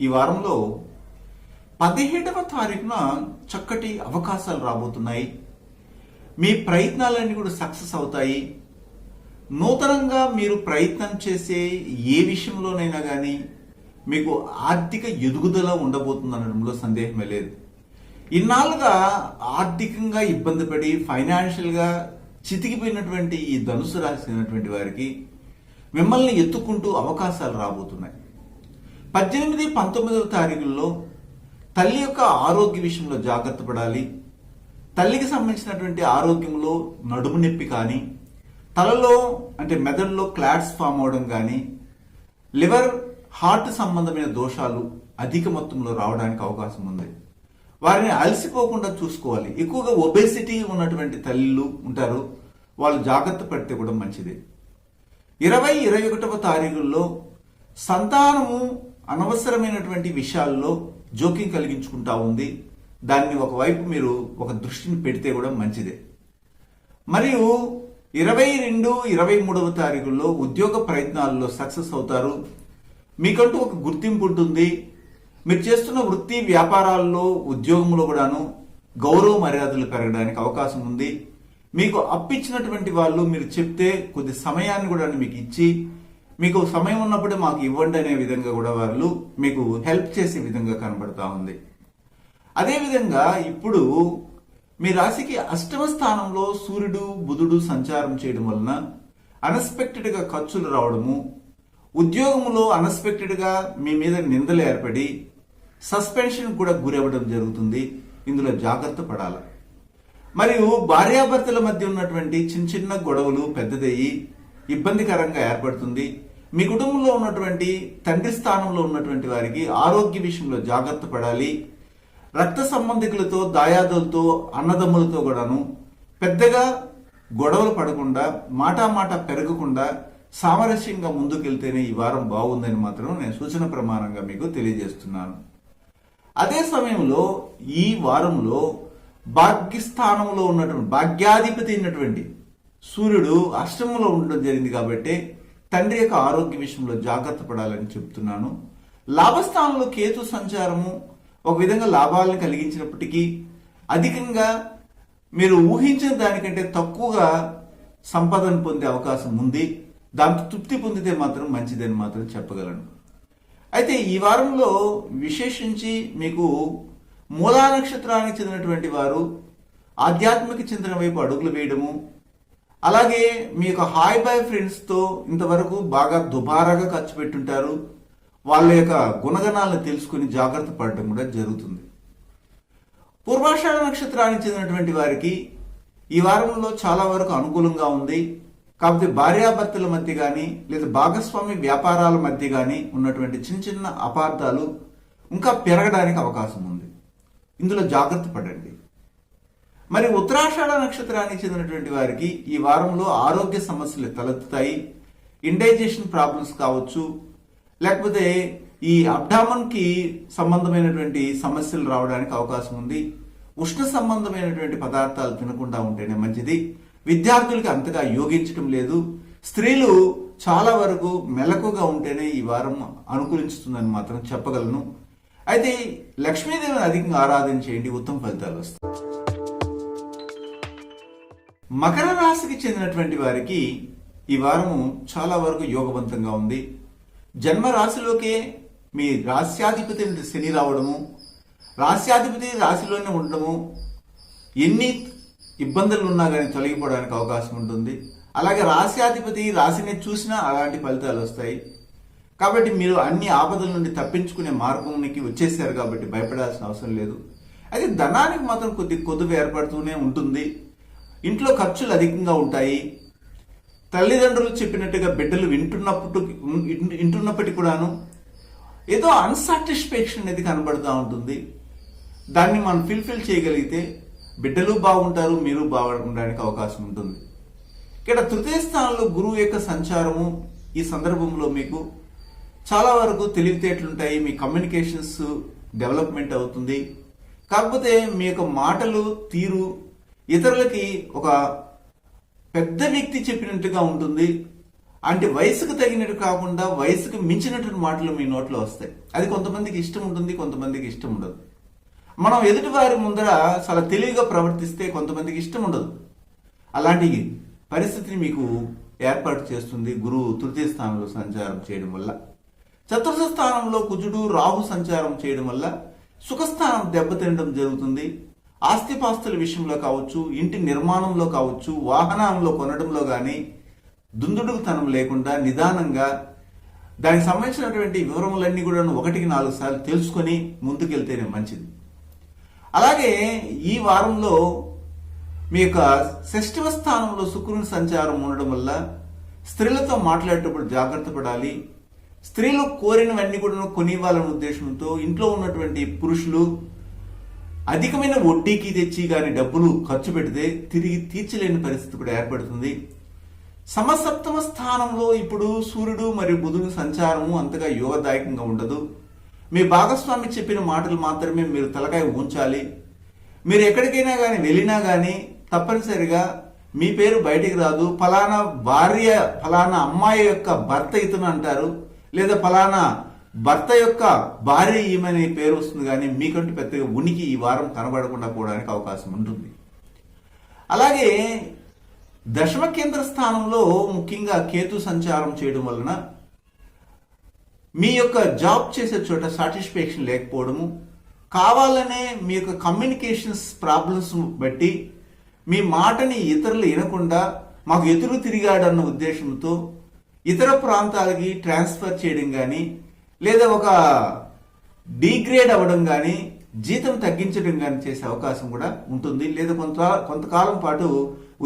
ఈ వారంలో 17వ తారీఖున చక్కటి అవకాశాలు రాబోతున్నాయి. మీ ప్రయత్నాలన్నీ కూడా సక్సెస్ అవుతాయి. నూతనంగా మీరు ప్రయత్నం చేసే ఏ విషయంలోనైనా కానీ మీకు ఆర్థిక ఎదుగుదల ఉండబోతుంది అనడంలో సందేహమే లేదు. ఇన్నాళ్ళుగా ఆర్థికంగా ఇబ్బంది పడి ఫైనాన్షియల్గా చితికిపోయినటువంటి ఈ ధనుసు రాశి అయినటువంటి వారికి మిమ్మల్ని ఎత్తుకుంటూ అవకాశాలు రాబోతున్నాయి. 18, 19వ తారీఖుల్లో తల్లి యొక్క ఆరోగ్య విషయంలో జాగ్రత్త పడాలి. తల్లికి సంబంధించినటువంటి ఆరోగ్యంలో నడుము నొప్పి కానీ, తలలో అంటే మెదడులో క్లాట్స్ ఫామ్ అవడం కానీ, లివర్ హార్ట్ సంబంధమైన దోషాలు అధిక మొత్తంలో రావడానికి అవకాశం ఉంది. వారిని అలసిపోకుండా చూసుకోవాలి. ఎక్కువగా ఒబేసిటీ ఉన్నటువంటి తల్లిలు ఉంటారు, వాళ్ళు జాగ్రత్త పడితే కూడా మంచిది. 20, 21వ తారీఖుల్లో సంతానము అనవసరమైనటువంటి విషయాల్లో జోక్యం కలిగించుకుంటా ఉంది. దాన్ని ఒకవైపు మీరు ఒక దృష్టిని పెడితే కూడా మంచిదే. మరియు 22, 23వ తారీఖుల్లో ఉద్యోగ ప్రయత్నాల్లో సక్సెస్ అవుతారు. మీకంటూ ఒక గుర్తింపు ఉంటుంది. మీరు చేస్తున్న వృత్తి వ్యాపారాల్లో ఉద్యోగంలో కూడాను గౌరవ మర్యాదలు పెరగడానికి అవకాశం ఉంది. మీకు అప్పిచ్చినటువంటి వాళ్ళు మీరు చెప్తే కొద్ది సమయాన్ని కూడా మీకు ఇచ్చి, మీకు సమయం ఉన్నప్పుడే మాకు ఇవ్వండి అనే విధంగా కూడా వాళ్ళు మీకు హెల్ప్ చేసే విధంగా కనబడతా ఉంది. అదేవిధంగా ఇప్పుడు మీ రాశికి 8వ స్థానంలో సూర్యుడు, బుధుడు సంచారం చేయడం వలన అన్ఎక్స్పెక్టెడ్ గా ఖర్చులు రావడము, ఉద్యోగంలో అన్ఎక్స్పెక్టెడ్ గా మీ మీద నిందలు ఏర్పడి సస్పెన్షన్ కూడా గురవ్వడం జరుగుతుంది. ఇందులో జాగ్రత్త పడాలి. మరియు భార్యాభర్తల మధ్య ఉన్నటువంటి చిన్న చిన్న గొడవలు పెద్దదయ్యి ఇబ్బందికరంగా ఏర్పడుతుంది. మీ కుటుంబంలో ఉన్నటువంటి తండ్రి స్థానంలో ఉన్నటువంటి వారికి ఆరోగ్య విషయంలో జాగ్రత్త పడాలి. రక్త సంబంధికులతో, దాయాదులతో, అన్నదమ్ములతో కూడాను పెద్దగా గొడవలు పడకుండా, మాట పెరగకుండా సామరస్యంగా ముందుకెళ్తేనే ఈ వారం బాగుందని మాత్రం నేను సూచన ప్రమాణంగా మీకు తెలియజేస్తున్నాను. అదే సమయంలో ఈ వారంలో భాగ్యస్థానంలో ఉన్నటువంటి భాగ్యాధిపతి అయినటువంటి సూర్యుడు అష్టమంలో ఉండడం జరిగింది కాబట్టి తండ్రి యొక్క ఆరోగ్య విషయంలో జాగ్రత్త పడాలని చెప్తున్నాను. లాభస్థానంలో కేతు సంచారము ఒక విధంగా లాభాలను కలిగించినప్పటికీ అధికంగా మీరు ఊహించిన దానికంటే తక్కువగా సంపదను పొందే అవకాశం ఉంది. దాంతో తృప్తి పొందితే మాత్రం మంచిదని మాత్రం చెప్పగలను. అయితే ఈ వారంలో విశేషించి మీకు మూలా నక్షత్రానికి చెందినటువంటి వారు ఆధ్యాత్మిక చింతన వైపు అడుగులు వేయడము, అలాగే మీ యొక్క హాయ్ బాయ్ ఫ్రెండ్స్తో ఇంతవరకు బాగా దుబారాగా ఖర్చు పెట్టుంటారు. వాళ్ళ యొక్క గుణగణాలను తెలుసుకుని జాగ్రత్త పడటం కూడా జరుగుతుంది. పూర్వాషాఢ నక్షత్రానికి చెందినటువంటి వారికి ఈ వారంలో చాలా వరకు అనుకూలంగా ఉంది. కాకపోతే భార్యాభర్తల మధ్య కానీ లేదా భాగస్వామి వ్యాపారాల మధ్య కానీ ఉన్నటువంటి చిన్న చిన్న అపార్థాలు ఇంకా పెరగడానికి అవకాశం ఉంది. ఇందులో జాగ్రత్త పడండి. మరి ఉత్తరాషాఢ నక్షత్రానికి చెందినటువంటి వారికి ఈ వారంలో ఆరోగ్య సమస్యలు తలెత్తుతాయి. ఇండైజెషన్ ప్రాబ్లమ్స్ కావచ్చు, లేకపోతే ఈ అబ్డామన్ కి సంబంధమైనటువంటి సమస్యలు రావడానికి అవకాశం ఉంది. ఉష్ణ సంబంధమైనటువంటి పదార్థాలు తినకుండా ఉంటేనే మంచిది. విద్యార్థులకి అంతగా యోగించడం లేదు. స్త్రీలు చాలా వరకు మెలకుగా ఉంటేనే ఈ వారం అనుకూలించుతుందని మాత్రం చెప్పగలను. అయితే లక్ష్మీదేవిని అధికంగా ఆరాధన చేయండి, ఉత్తమ ఫలితాలు వస్తాయి. మకర రాశికి చెందినటువంటి వారికి ఈ వారము చాలా వరకు యోగవంతంగా ఉంది. జన్మ రాశిలోకే మీ రాశ్యాధిపతి శని రావడము, రాశ్యాధిపతి రాశిలోనే ఉండడము, ఎన్ని ఇబ్బందులు ఉన్నా కానీ తొలగిపోవడానికి అవకాశం ఉంటుంది. అలాగే రాశ్యాధిపతి రాశిని చూసినా అలాంటి ఫలితాలు వస్తాయి. కాబట్టి మీరు అన్ని ఆపదల నుండి తప్పించుకునే మార్గంకి వచ్చేసారు కాబట్టి భయపడాల్సిన అవసరం లేదు. అయితే ధనానికి మాత్రం కొద్దిగా ఏర్పడుతూనే ఉంటుంది. ఇంట్లో ఖర్చులు అధికంగా ఉంటాయి. తల్లిదండ్రులు చెప్పినట్టుగా బిడ్డలు వింటున్నప్పటికీ కూడాను ఏదో అన్సాటిస్ఫాక్షన్ అనేది కనబడుతూ ఉంటుంది. దాన్ని మనం ఫిల్ఫిల్ చేయగలిగితే బిడ్డలు బాగుంటారు, మీరు బాగుండడానికి అవకాశం ఉంటుంది. ఇక్కడ తృతీయ స్థానంలో గురువు యొక్క సంచారము ఈ సందర్భంలో మీకు చాలా వరకు తెలివితేటలుంటాయి, మీ కమ్యూనికేషన్స్ డెవలప్మెంట్ అవుతుంది. కాకపోతే మీ యొక్క మాటలు తీరు ఇతరులకి ఒక పెద్ద వ్యక్తి చెప్పినట్టుగా ఉంటుంది. అంటే వయసుకు తగినట్టు కాకుండా వయసుకు మించినటువంటి మాటలు మీ నోట్లో వస్తాయి. అది కొంతమందికి ఇష్టం ఉంటుంది, కొంతమందికి ఇష్టం ఉండదు. మనం ఎదుటి వారి ముందర చాలా తెలివిగా ప్రవర్తిస్తే కొంతమందికి ఇష్టం ఉండదు. అలాంటి పరిస్థితిని మీకు ఏర్పాటు చేస్తుంది గురువు తృతీయ స్థానంలో సంచారం చేయడం వల్ల. చతుర్థ స్థానంలో కుజుడు రాహు సంచారం చేయడం వల్ల సుఖస్థానం దెబ్బతినడం జరుగుతుంది. ఆస్తిపాస్తుల విషయంలో కావచ్చు, ఇంటి నిర్మాణంలో కావచ్చు, వాహనంలో కొనడంలో కానీ దుందుడుకుతనం లేకుండా నిదానంగా దానికి సంబంధించినటువంటి వివరములన్నీ కూడా 1-4 సార్లు తెలుసుకొని ముందుకెళ్తేనే మంచిది. అలాగే ఈ వారంలో మీ యొక్క షష్ఠమ స్థానంలో శుక్రుని సంచారం ఉండడం వల్ల స్త్రీలతో మాట్లాడేటప్పుడు జాగ్రత్త పడాలి. స్త్రీలు కోరినవన్నీ కూడా కొనివ్వాలనే ఉద్దేశంతో ఇంట్లో ఉన్నటువంటి పురుషులు అధికమైన వడ్డీకి తెచ్చి కానీ డబ్బులు ఖర్చు పెడితే తిరిగి తీర్చలేని పరిస్థితి కూడా ఏర్పడుతుంది. సమసప్తమ స్థానంలో ఇప్పుడు సూర్యుడు మరియు బుధుని సంచారము అంతగా యోగదాయకంగా ఉండదు. మీ భాగస్వామి చెప్పిన మాటలు మాత్రమే మీరు తలకాయ ఉంచాలి. మీరు ఎక్కడికైనా కానీ వెళ్ళినా కానీ తప్పనిసరిగా మీ పేరు బయటికి రాదు. ఫలానా భార్య, ఫలానా అమ్మాయి యొక్క భర్త ఇతను అంటారు, లేదా ఫలానా భర్త యొక్క భార్య ఈమెని పేరు వస్తుంది. కానీ మీకంటూ పెద్దగా ఉనికి ఈ వారం కనబడకుండా పోవడానికి అవకాశం ఉంటుంది. అలాగే దశమ కేంద్ర స్థానంలో ముఖ్యంగా కేతు సంచారం చేయడం వలన మీ యొక్క జాబ్ చేసే చోట సాటిస్ఫాక్షన్ లేకపోవడము, కావాలనే మీ యొక్క కమ్యూనికేషన్స్ ప్రాబ్లమ్స్ బట్టి మీ మాటని ఇతరులు వినకుండా మాకు ఎదురు తిరిగాడన్న ఉద్దేశంతో ఇతర ప్రాంతాలకి ట్రాన్స్ఫర్ చేయడం కానీ, లేదా ఒక డిగ్రేడ్ అవ్వడం కానీ, జీతం తగ్గించడం కానీ చేసే అవకాశం కూడా ఉంటుంది. లేదా కొంతకాలం పాటు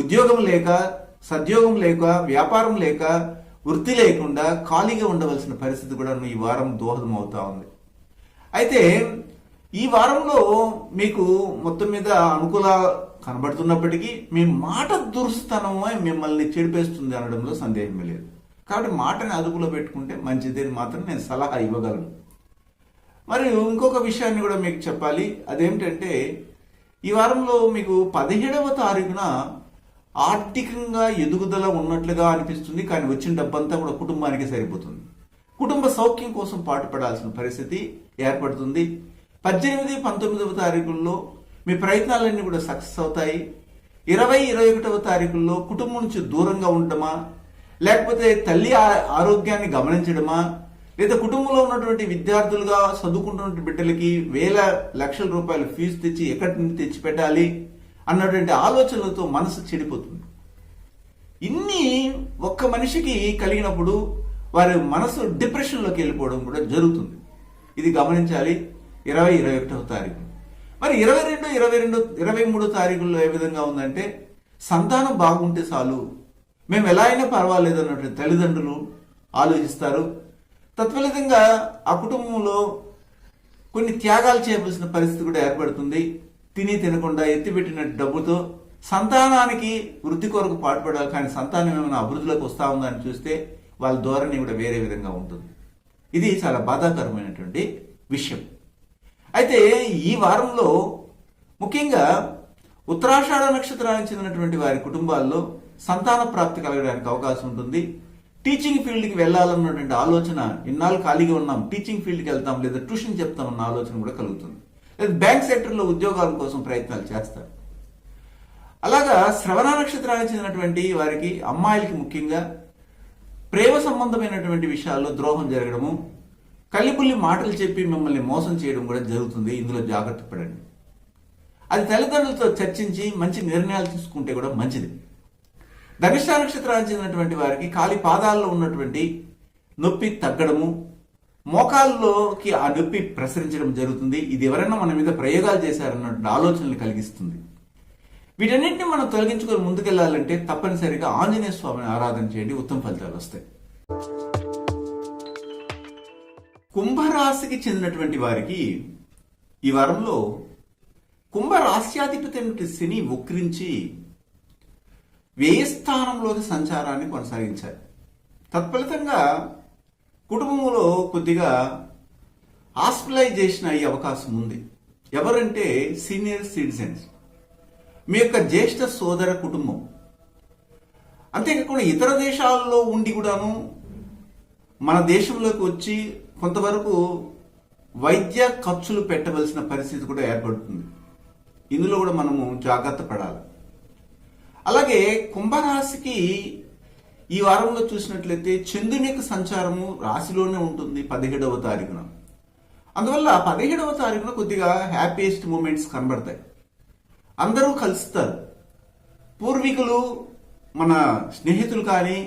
ఉద్యోగం లేక, సద్యోగం లేక, వ్యాపారం లేక, వృత్తి లేకుండా ఖాళీగా ఉండవలసిన పరిస్థితి కూడా ఈ వారం దోహదం అవుతా ఉంది. అయితే ఈ వారంలో మీకు మొత్తం మీద అనుకూల కనబడుతున్నప్పటికీ మీ మాట దురుస్తనమే మిమ్మల్ని చెడిపేస్తుంది అనడంలో సందేహమే లేదు. కాబట్టి మాటని అదుపులో పెట్టుకుంటే మంచిదని మాత్రం నేను సలహా ఇవ్వగలను. మరియు ఇంకొక విషయాన్ని కూడా మీకు చెప్పాలి. అదేమిటంటే ఈ వారంలో మీకు 17వ తారీఖున ఆర్థికంగా ఎదుగుదల ఉన్నట్లుగా అనిపిస్తుంది. కానీ వచ్చిన డబ్బంతా కూడా కుటుంబానికి సరిపోతుంది. కుటుంబ సౌఖ్యం కోసం పాటుపడాల్సిన పరిస్థితి ఏర్పడుతుంది. 18, 19వ తారీఖుల్లో మీ ప్రయత్నాలన్నీ కూడా సక్సెస్ అవుతాయి. 20, 21వ తారీఖుల్లో కుటుంబం నుంచి దూరంగా ఉండటమా, లేకపోతే తల్లి ఆరోగ్యాన్ని గమనించడమా, లేదా కుటుంబంలో ఉన్నటువంటి విద్యార్థులుగా చదువుకుంటున్న బిడ్డలకి వేల లక్షల రూపాయల ఫీజు తెచ్చి ఎక్కడి నుంచి తెచ్చి పెట్టాలి అన్నటువంటి ఆలోచనలతో మనసు చెడిపోతుంది. ఇన్ని ఒక్క మనిషికి కలిగినప్పుడు వారి మనసు డిప్రెషన్లోకి వెళ్ళిపోవడం కూడా జరుగుతుంది. ఇది గమనించాలి. 20, 21వ తారీఖు. మరి 22, 23 తారీఖుల్లో ఏ విధంగా ఉందంటే సంతానం బాగుంటే చాలు, మేము ఎలా అయినా పర్వాలేదు అన్నటువంటి తల్లిదండ్రులు ఆలోచిస్తారు. తత్ఫలితంగా ఆ కుటుంబంలో కొన్ని త్యాగాలు చేయవలసిన పరిస్థితి కూడా ఏర్పడుతుంది. తిని తినకుండా ఎత్తిపెట్టిన డబ్బుతో సంతానానికి వృద్ధి కొరకు పాటుపడాలి. కానీ సంతానం ఏమైనా అభివృద్ధిలోకి వస్తా ఉందని చూస్తే వాళ్ళ ధోరణి కూడా వేరే విధంగా ఉంటుంది. ఇది చాలా బాధాకరమైనటువంటి విషయం. అయితే ఈ వారంలో ముఖ్యంగా ఉత్తరాషాఢ నక్షత్రానికి చెందినటువంటి వారి కుటుంబాల్లో సంతాన ప్రాప్తి కలగడానికి అవకాశం ఉంటుంది. టీచింగ్ ఫీల్డ్కి వెళ్ళాలన్నటువంటి ఆలోచన, ఇన్నాళ్ళు ఖాళీగా ఉన్నాం, టీచింగ్ ఫీల్డ్కి వెళ్తాం లేదా ట్యూషన్ చెప్తామన్న ఆలోచన కూడా కలుగుతుంది. లేదా బ్యాంక్ సెక్టర్లో ఉద్యోగాల కోసం ప్రయత్నాలు చేస్తారు. అలాగా శ్రవణ నక్షత్రానికి చెందినటువంటి వారికి, అమ్మాయిలకి ముఖ్యంగా ప్రేమ సంబంధమైనటువంటి విషయాల్లో ద్రోహం జరగడము, కల్లిపుల్లి మాటలు చెప్పి మిమ్మల్ని మోసం చేయడం కూడా జరుగుతుంది. ఇందులో జాగ్రత్త పడండి. అది తల్లిదండ్రులతో చర్చించి మంచి నిర్ణయాలు తీసుకుంటే కూడా మంచిది. ధనిష్ట నక్షత్రానికి చెందినటువంటి వారికి కాలి పాదాల్లో ఉన్నటువంటి నొప్పి తగ్గడము, మోకాల్లోకి ఆ నొప్పి ప్రసరించడం జరుగుతుంది. ఇది ఎవరైనా మన మీద ప్రయోగాలు చేశారన్నటువంటి ఆలోచనలు కలిగిస్తుంది. వీటన్నింటినీ మనం తొలగించుకొని ముందుకెళ్లాలంటే తప్పనిసరిగా ఆంజనేయ స్వామిని ఆరాధన చేయండి, ఉత్తమ ఫలితాలు వస్తాయి. కుంభరాశికి చెందినటువంటి వారికి ఈ వారంలో కుంభరాశ్యాధిపతి శని వక్రించి వ్యయస్థానంలోకి సంచారాన్ని కొనసాగించారు. తత్ఫలితంగా కుటుంబంలో కొద్దిగా హాస్పిటలైజేషన్ అయ్యే అవకాశం ఉంది. ఎవరంటే సీనియర్ సిటిజన్స్, మీ యొక్క జ్యేష్ఠ సోదర కుటుంబం. అంతేకాకుండా ఇతర దేశాల్లో ఉండి కూడాను మన దేశంలోకి వచ్చి కొంతవరకు వైద్య ఖర్చులు పెట్టవలసిన పరిస్థితి కూడా ఏర్పడుతుంది. ఇందులో కూడా మనము జాగ్రత్త పడాలి. అలాగే కుంభరాశికి ఈ వారంలో చూసినట్లయితే చంద్రుని యొక్క సంచారము రాశిలోనే ఉంటుంది 17వ తారీఖున. అందువల్ల 17వ తారీఖున కొద్దిగా హ్యాపీయెస్ట్ మూమెంట్స్ కనబడతాయి. అందరూ కలుస్తారు. పూర్వీకులు, మన స్నేహితులు కానీ,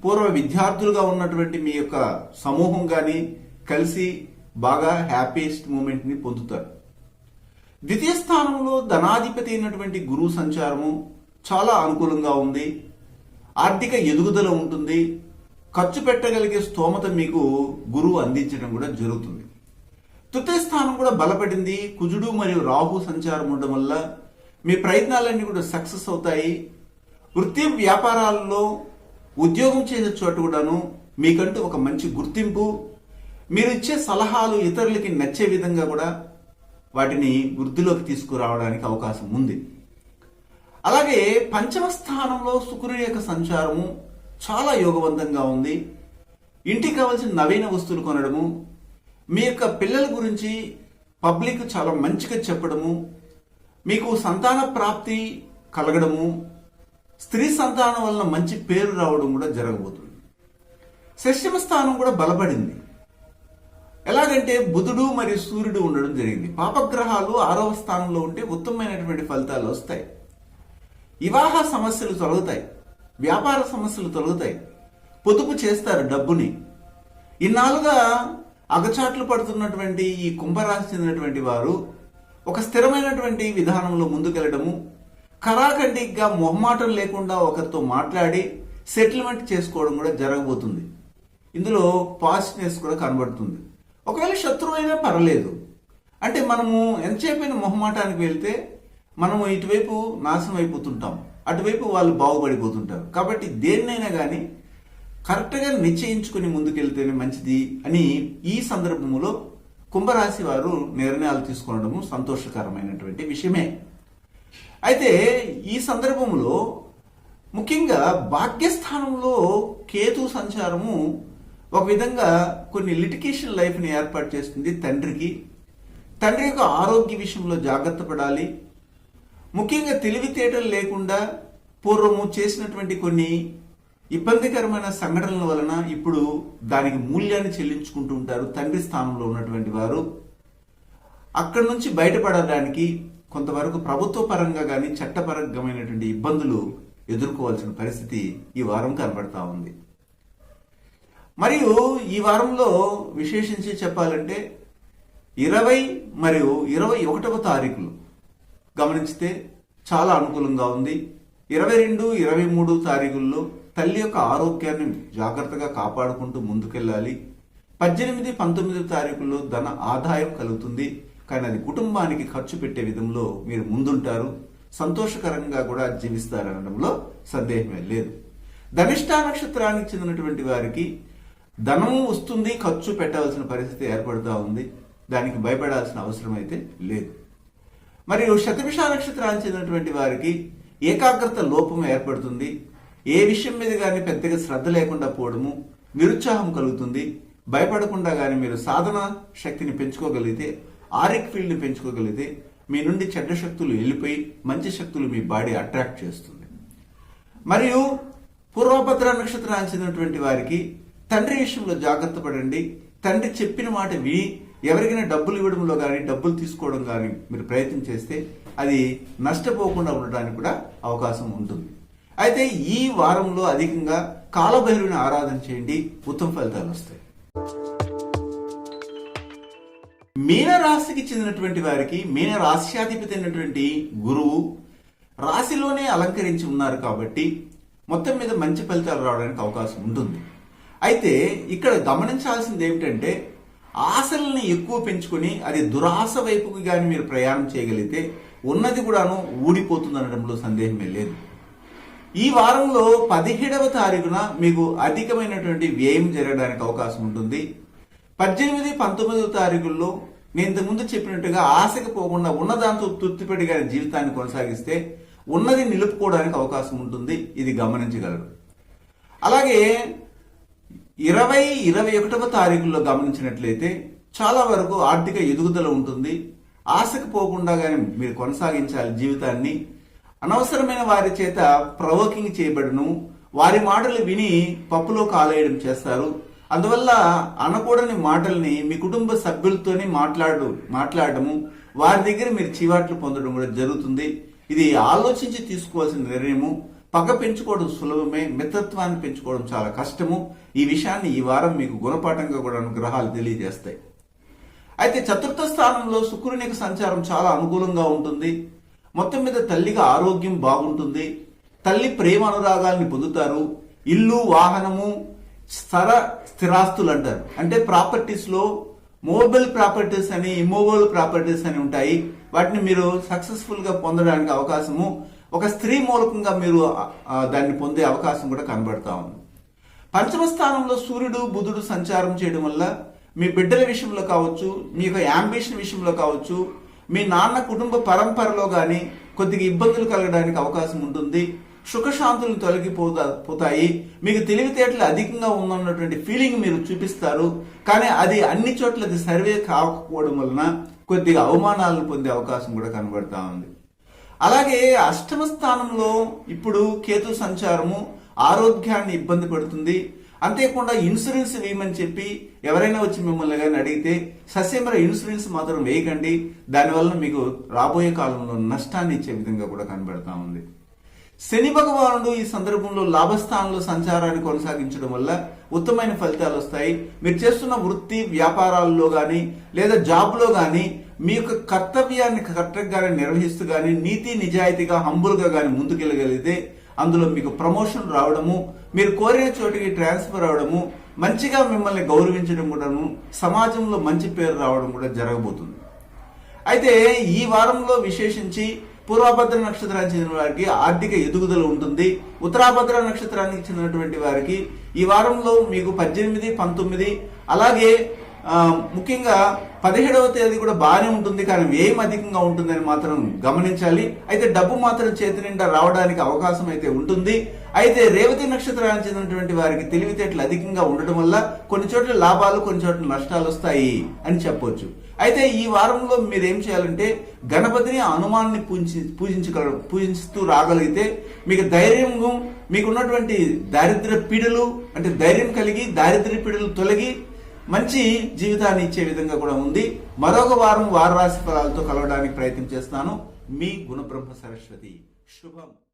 పూర్వ విద్యార్థులుగా ఉన్నటువంటి మీ యొక్క సమూహం కానీ కలిసి బాగా హ్యాపీయెస్ట్ మూమెంట్ ని పొందుతారు. ద్వితీయ స్థానంలో ధనాధిపతి అయినటువంటి గురువు సంచారము చాలా అనుకూలంగా ఉంది. ఆర్థిక ఎదుగుదల ఉంటుంది. ఖర్చు పెట్టగలిగే స్తోమత మీకు గురువు అందించడం కూడా జరుగుతుంది. తృతీయ స్థానం కూడా బలపడింది. కుజుడు మరియు రాహు సంచారం ఉండడం వల్ల మీ ప్రయత్నాలన్నీ కూడా సక్సెస్ అవుతాయి. వృత్తి వ్యాపారాల్లో ఉద్యోగం చేసే చోట కూడాను మీకంటూ ఒక మంచి గుర్తింపు, మీరు ఇచ్చే సలహాలు ఇతరులకి నచ్చే విధంగా కూడా వాటిని వృద్ధిలోకి తీసుకురావడానికి అవకాశం ఉంది. అలాగే పంచమ స్థానంలో శుక్రుడి యొక్క సంచారము చాలా యోగవంతంగా ఉంది. ఇంటికి కావాల్సిన నవీన వస్తువులు కొనడము, మీ యొక్క పిల్లల గురించి పబ్లిక్ చాలా మంచిగా చెప్పడము, మీకు సంతాన ప్రాప్తి కలగడము, స్త్రీ సంతానం వలన మంచి పేరు రావడం కూడా జరగబోతుంది. షష్టమ స్థానం కూడా బలపడింది. ఎలాగంటే బుధుడు మరియు సూర్యుడు ఉండడం జరిగింది. పాపగ్రహాలు 6వ స్థానంలో ఉంటే ఉత్తమమైనటువంటి ఫలితాలు వస్తాయి. వివాహ సమస్యలు తొలగుతాయి. వ్యాపార సమస్యలు తొలగుతాయి. పొదుపు చేస్తారు డబ్బుని. ఇన్నాళ్ళుగా అగచాట్లు పడుతున్నటువంటి ఈ కుంభరాశి చెందినటువంటి వారు ఒక స్థిరమైనటువంటి విధానంలో ముందుకెళ్లడము, కరాఖండిగా మొహమాటం లేకుండా ఒకరితో మాట్లాడి సెటిల్మెంట్ చేసుకోవడం కూడా జరగబోతుంది. ఇందులో పాజిటివ్నెస్ కూడా కనబడుతుంది. ఒకవేళ శత్రువు అయినా పర్లేదు, అంటే మనము ఎంతసేపైనా మొహమాటానికి వెళ్తే మనము ఇటువైపు నాశనం అయిపోతుంటాం, అటువైపు వాళ్ళు బాగుపడిపోతుంటారు. కాబట్టి దేన్నైనా కానీ కరెక్ట్గా నిశ్చయించుకుని ముందుకెళ్తేనే మంచిది అని ఈ సందర్భంలో కుంభరాశి వారు నిర్ణయాలు తీసుకోవడము సంతోషకరమైనటువంటి విషయమే. అయితే ఈ సందర్భంలో ముఖ్యంగా భాగ్యస్థానంలో కేతు సంచారము ఒక విధంగా కొన్ని లిటిగేషన్ లైఫ్ని ఏర్పాటు చేస్తుంది. తండ్రి యొక్క ఆరోగ్య విషయంలో జాగ్రత్త పడాలి. ముఖ్యంగా తెలివితేటలు లేకుండా పూర్వము చేసినటువంటి కొన్ని ఇబ్బందికరమైన సంఘటనల వలన ఇప్పుడు దానికి మూల్యాన్ని చెల్లించుకుంటూ ఉంటారు తండ్రి స్థానంలో ఉన్నటువంటి వారు. అక్కడి నుంచి బయటపడడానికి కొంతవరకు ప్రభుత్వ పరంగా కానీ చట్టపరమైనటువంటి ఇబ్బందులు ఎదుర్కోవాల్సిన పరిస్థితి ఈ వారం కనబడతా ఉంది. మరియు ఈ వారంలో విశేషించి చెప్పాలంటే 20 మరియు 21వ తారీఖులు గమనించితే చాలా అనుకూలంగా ఉంది. 22, 23 తారీఖుల్లో తల్లి యొక్క ఆరోగ్యాన్ని జాగ్రత్తగా కాపాడుకుంటూ ముందుకెళ్ళాలి. 18, 19 తారీఖుల్లో ధన ఆదాయం కలుగుతుంది. కానీ అది కుటుంబానికి ఖర్చు పెట్టే విధంలో మీరు ముందుంటారు. సంతోషకరంగా కూడా జీవిస్తారనడంలో సందేహమే లేదు. ధనిష్ట నక్షత్రానికి చెందినటువంటి వారికి ధనము వస్తుంది, ఖర్చు పెట్టవలసిన పరిస్థితి ఏర్పడుతూ ఉంది. దానికి భయపడాల్సిన అవసరం అయితే లేదు. మరియు శతభిష నక్షత్రానికి చెందినటువంటి వారికి ఏకాగ్రత లోపం ఏర్పడుతుంది. ఏ విషయం మీద కానీ పెద్దగా శ్రద్ధ లేకుండా పోవడము, నిరుత్సాహం కలుగుతుంది. భయపడకుండా కానీ మీరు సాధన శక్తిని పెంచుకోగలిగితే, ఆరిక్ ఫీల్డ్ని పెంచుకోగలిగితే మీ నుండి చెడ్డ శక్తులు వెళ్ళిపోయి మంచి శక్తులు మీ బాడీ అట్రాక్ట్ చేస్తుంది. మరియు పూర్వభద్ర నక్షత్రానికి చెందినటువంటి వారికి తండ్రి విషయంలో జాగ్రత్త పడండి. తండ్రి చెప్పిన మాట విని ఎవరికైనా డబ్బులు ఇవ్వడంలో కానీ డబ్బులు తీసుకోవడం కానీ మీరు ప్రయత్నం చేస్తే అది నష్టపోకుండా ఉండడానికి కూడా అవకాశం ఉంటుంది. అయితే ఈ వారంలో అధికంగా కాలభైరవుని ఆరాధన చేయండి, ఉత్తమ ఫలితాలు వస్తాయి. మీన రాశికి చెందినటువంటి వారికి మీన రాశ్యాధిపతి అయినటువంటి గురువు రాశిలోనే అలంకరించి ఉన్నారు కాబట్టి మొత్తం మీద మంచి ఫలితాలు రావడానికి అవకాశం ఉంటుంది. అయితే ఇక్కడ గమనించాల్సింది ఏమిటంటే ఆశల్ని ఎక్కువ పెంచుకొని అది దురాశ వైపుకి కానీ మీరు ప్రయాణం చేయగలిగితే ఉన్నది కూడాను ఊడిపోతుంది అనడంలో సందేహమే లేదు. ఈ వారంలో 17వ తారీఖున మీకు అధికమైనటువంటి వ్యయం జరగడానికి అవకాశం ఉంటుంది. 18, 19వ తారీఖుల్లో నేను ఇంతకుముందు చెప్పినట్టుగా ఆశకు పోకుండా ఉన్నదాంతో తృప్తిపడిగా జీవితాన్ని కొనసాగిస్తే ఉన్నది నిలుపుకోవడానికి అవకాశం ఉంటుంది. ఇది గమనించగలరు. అలాగే 20, 21వ తారీఖుల్లో గమనించినట్లయితే చాలా వరకు ఆర్థిక ఎదుగుదల ఉంటుంది. ఆశకు పోకుండా కానీ మీరు కొనసాగించాలి జీవితాన్ని. అనవసరమైన వారి చేత ప్రవోకింగ్ చేయబడను, వారి మాటలు విని పప్పులో కాలేయడం చేస్తారు. అందువల్ల అనకూడని మాటల్ని మీ కుటుంబ సభ్యులతోనే మాట్లాడటము, వారి దగ్గర మీరు చివాట్లు పొందడం కూడా జరుగుతుంది. ఇది ఆలోచించి తీసుకోవాల్సిన నిర్ణయము. పగ పెంచుకోవడం సులభమే, మిత్రత్వాన్ని పెంచుకోవడం చాలా కష్టము. ఈ విషయాన్ని ఈ వారం మీకు గుణపాఠంగా కూడా గ్రహాలు తెలియజేస్తాయి. అయితే చతుర్థ స్థానంలో శుక్రుని యొక్క సంచారం చాలా అనుకూలంగా ఉంటుంది. మొత్తం మీద తల్లిగా ఆరోగ్యం బాగుంటుంది. తల్లి ప్రేమ అనురాగాల్ని పొందుతారు. ఇల్లు, వాహనము, స్థిరాస్తులు అంటారు. అంటే ప్రాపర్టీస్ లో మూవబుల్ ప్రాపర్టీస్ అని, ఇమ్మూవబుల్ ప్రాపర్టీస్ అని ఉంటాయి. వాటిని మీరు సక్సెస్ఫుల్ గా పొందడానికి అవకాశము, ఒక స్త్రీ మూలకంగా మీరు దాన్ని పొందే అవకాశం కూడా కనబడతా ఉంది. పంచమ స్థానంలో సూర్యుడు, బుధుడు సంచారం చేయడం వల్ల మీ బిడ్డల విషయంలో కావచ్చు, మీ యొక్క యాంబిషన్ విషయంలో కావచ్చు, మీ నాన్న కుటుంబ పరంపరలో కానీ కొద్దిగా ఇబ్బందులు కలగడానికి అవకాశం ఉంటుంది. సుఖశాంతులు తొలగిపోతాయి. మీకు తెలివితేటలు అధికంగా ఉందన్నటువంటి ఫీలింగ్ మీరు చూపిస్తారు. కానీ అది అన్ని చోట్ల అది సర్వే కాకపోవడం వలన కొద్దిగా అవమానాలను పొందే అవకాశం కూడా కనబడతా ఉంది. అలాగే అష్టమ స్థానంలో ఇప్పుడు కేతు సంచారము ఆరోగ్యాన్ని ఇబ్బంది పడుతుంది. అంతేకాకుండా ఇన్సూరెన్స్ వేయమని చెప్పి ఎవరైనా వచ్చి మిమ్మల్ని కానీ అడిగితే సస్యమర ఇన్సూరెన్స్ మాత్రం వేయకండి. దానివల్ల మీకు రాబోయే కాలంలో నష్టాన్ని ఇచ్చే విధంగా కూడా కనబడతా ఉంది. శని భగవానుడు ఈ సందర్భంలో లాభస్థానంలో సంచారాన్ని కొనసాగించడం వల్ల ఉత్తమమైన ఫలితాలు వస్తాయి. మీరు చేస్తున్న వృత్తి వ్యాపారాల్లో కానీ లేదా జాబ్ లో కానీ మీ యొక్క కర్తవ్యాన్ని కరెక్ట్ గానే నిర్వహిస్తూ కానీ నీతి నిజాయితీగా హంబుల్గా కానీ ముందుకెళ్ళగలిగితే అందులో మీకు ప్రమోషన్ రావడము, మీరు కోరిన చోటికి ట్రాన్స్ఫర్ అవడము, మంచిగా మిమ్మల్ని గౌరవించడం కూడాను, సమాజంలో మంచి పేరు రావడం కూడా జరగబోతుంది. అయితే ఈ వారంలో విశేషించి పూర్వభద్ర నక్షత్రానికి చెందిన వారికి ఆర్థిక ఎదుగుదల ఉంటుంది. ఉత్తరాభద్ర నక్షత్రానికి చెందినటువంటి వారికి ఈ వారంలో మీకు 18, 19 అలాగే ముఖ్యంగా 17వ తేదీ కూడా బాగానే ఉంటుంది. కానీ వ్యయం అధికంగా ఉంటుందని మాత్రం గమనించాలి. అయితే డబ్బు మాత్రం చేతి నిండా రావడానికి అవకాశం అయితే ఉంటుంది. అయితే రేవతి నక్షత్రానికి చెందినటువంటి వారికి తెలివితేటలు అధికంగా ఉండటం వల్ల కొన్ని చోట్ల లాభాలు, కొన్ని చోట్ల నష్టాలు వస్తాయి అని చెప్పొచ్చు. అయితే ఈ వారంలో మీరు ఏం చేయాలంటే గణపతిని, హనుమాన్ని పూజిస్తూ రాగలిగితే మీకు ధైర్యంగా, మీకున్నటువంటి దారిద్ర్య పీడలు అంటే ధైర్యం కలిగి దారిద్ర్య పీడలు తొలగి మంచి జీవితాన్ని ఇచ్చే విధంగా కూడా ఉంది. మరొక వారం వార రాశి ఫలాలతో కలవడానికి ప్రయత్నం చేస్తాను. మీ గుణబ్రహ్మ సరస్వతి. శుభం.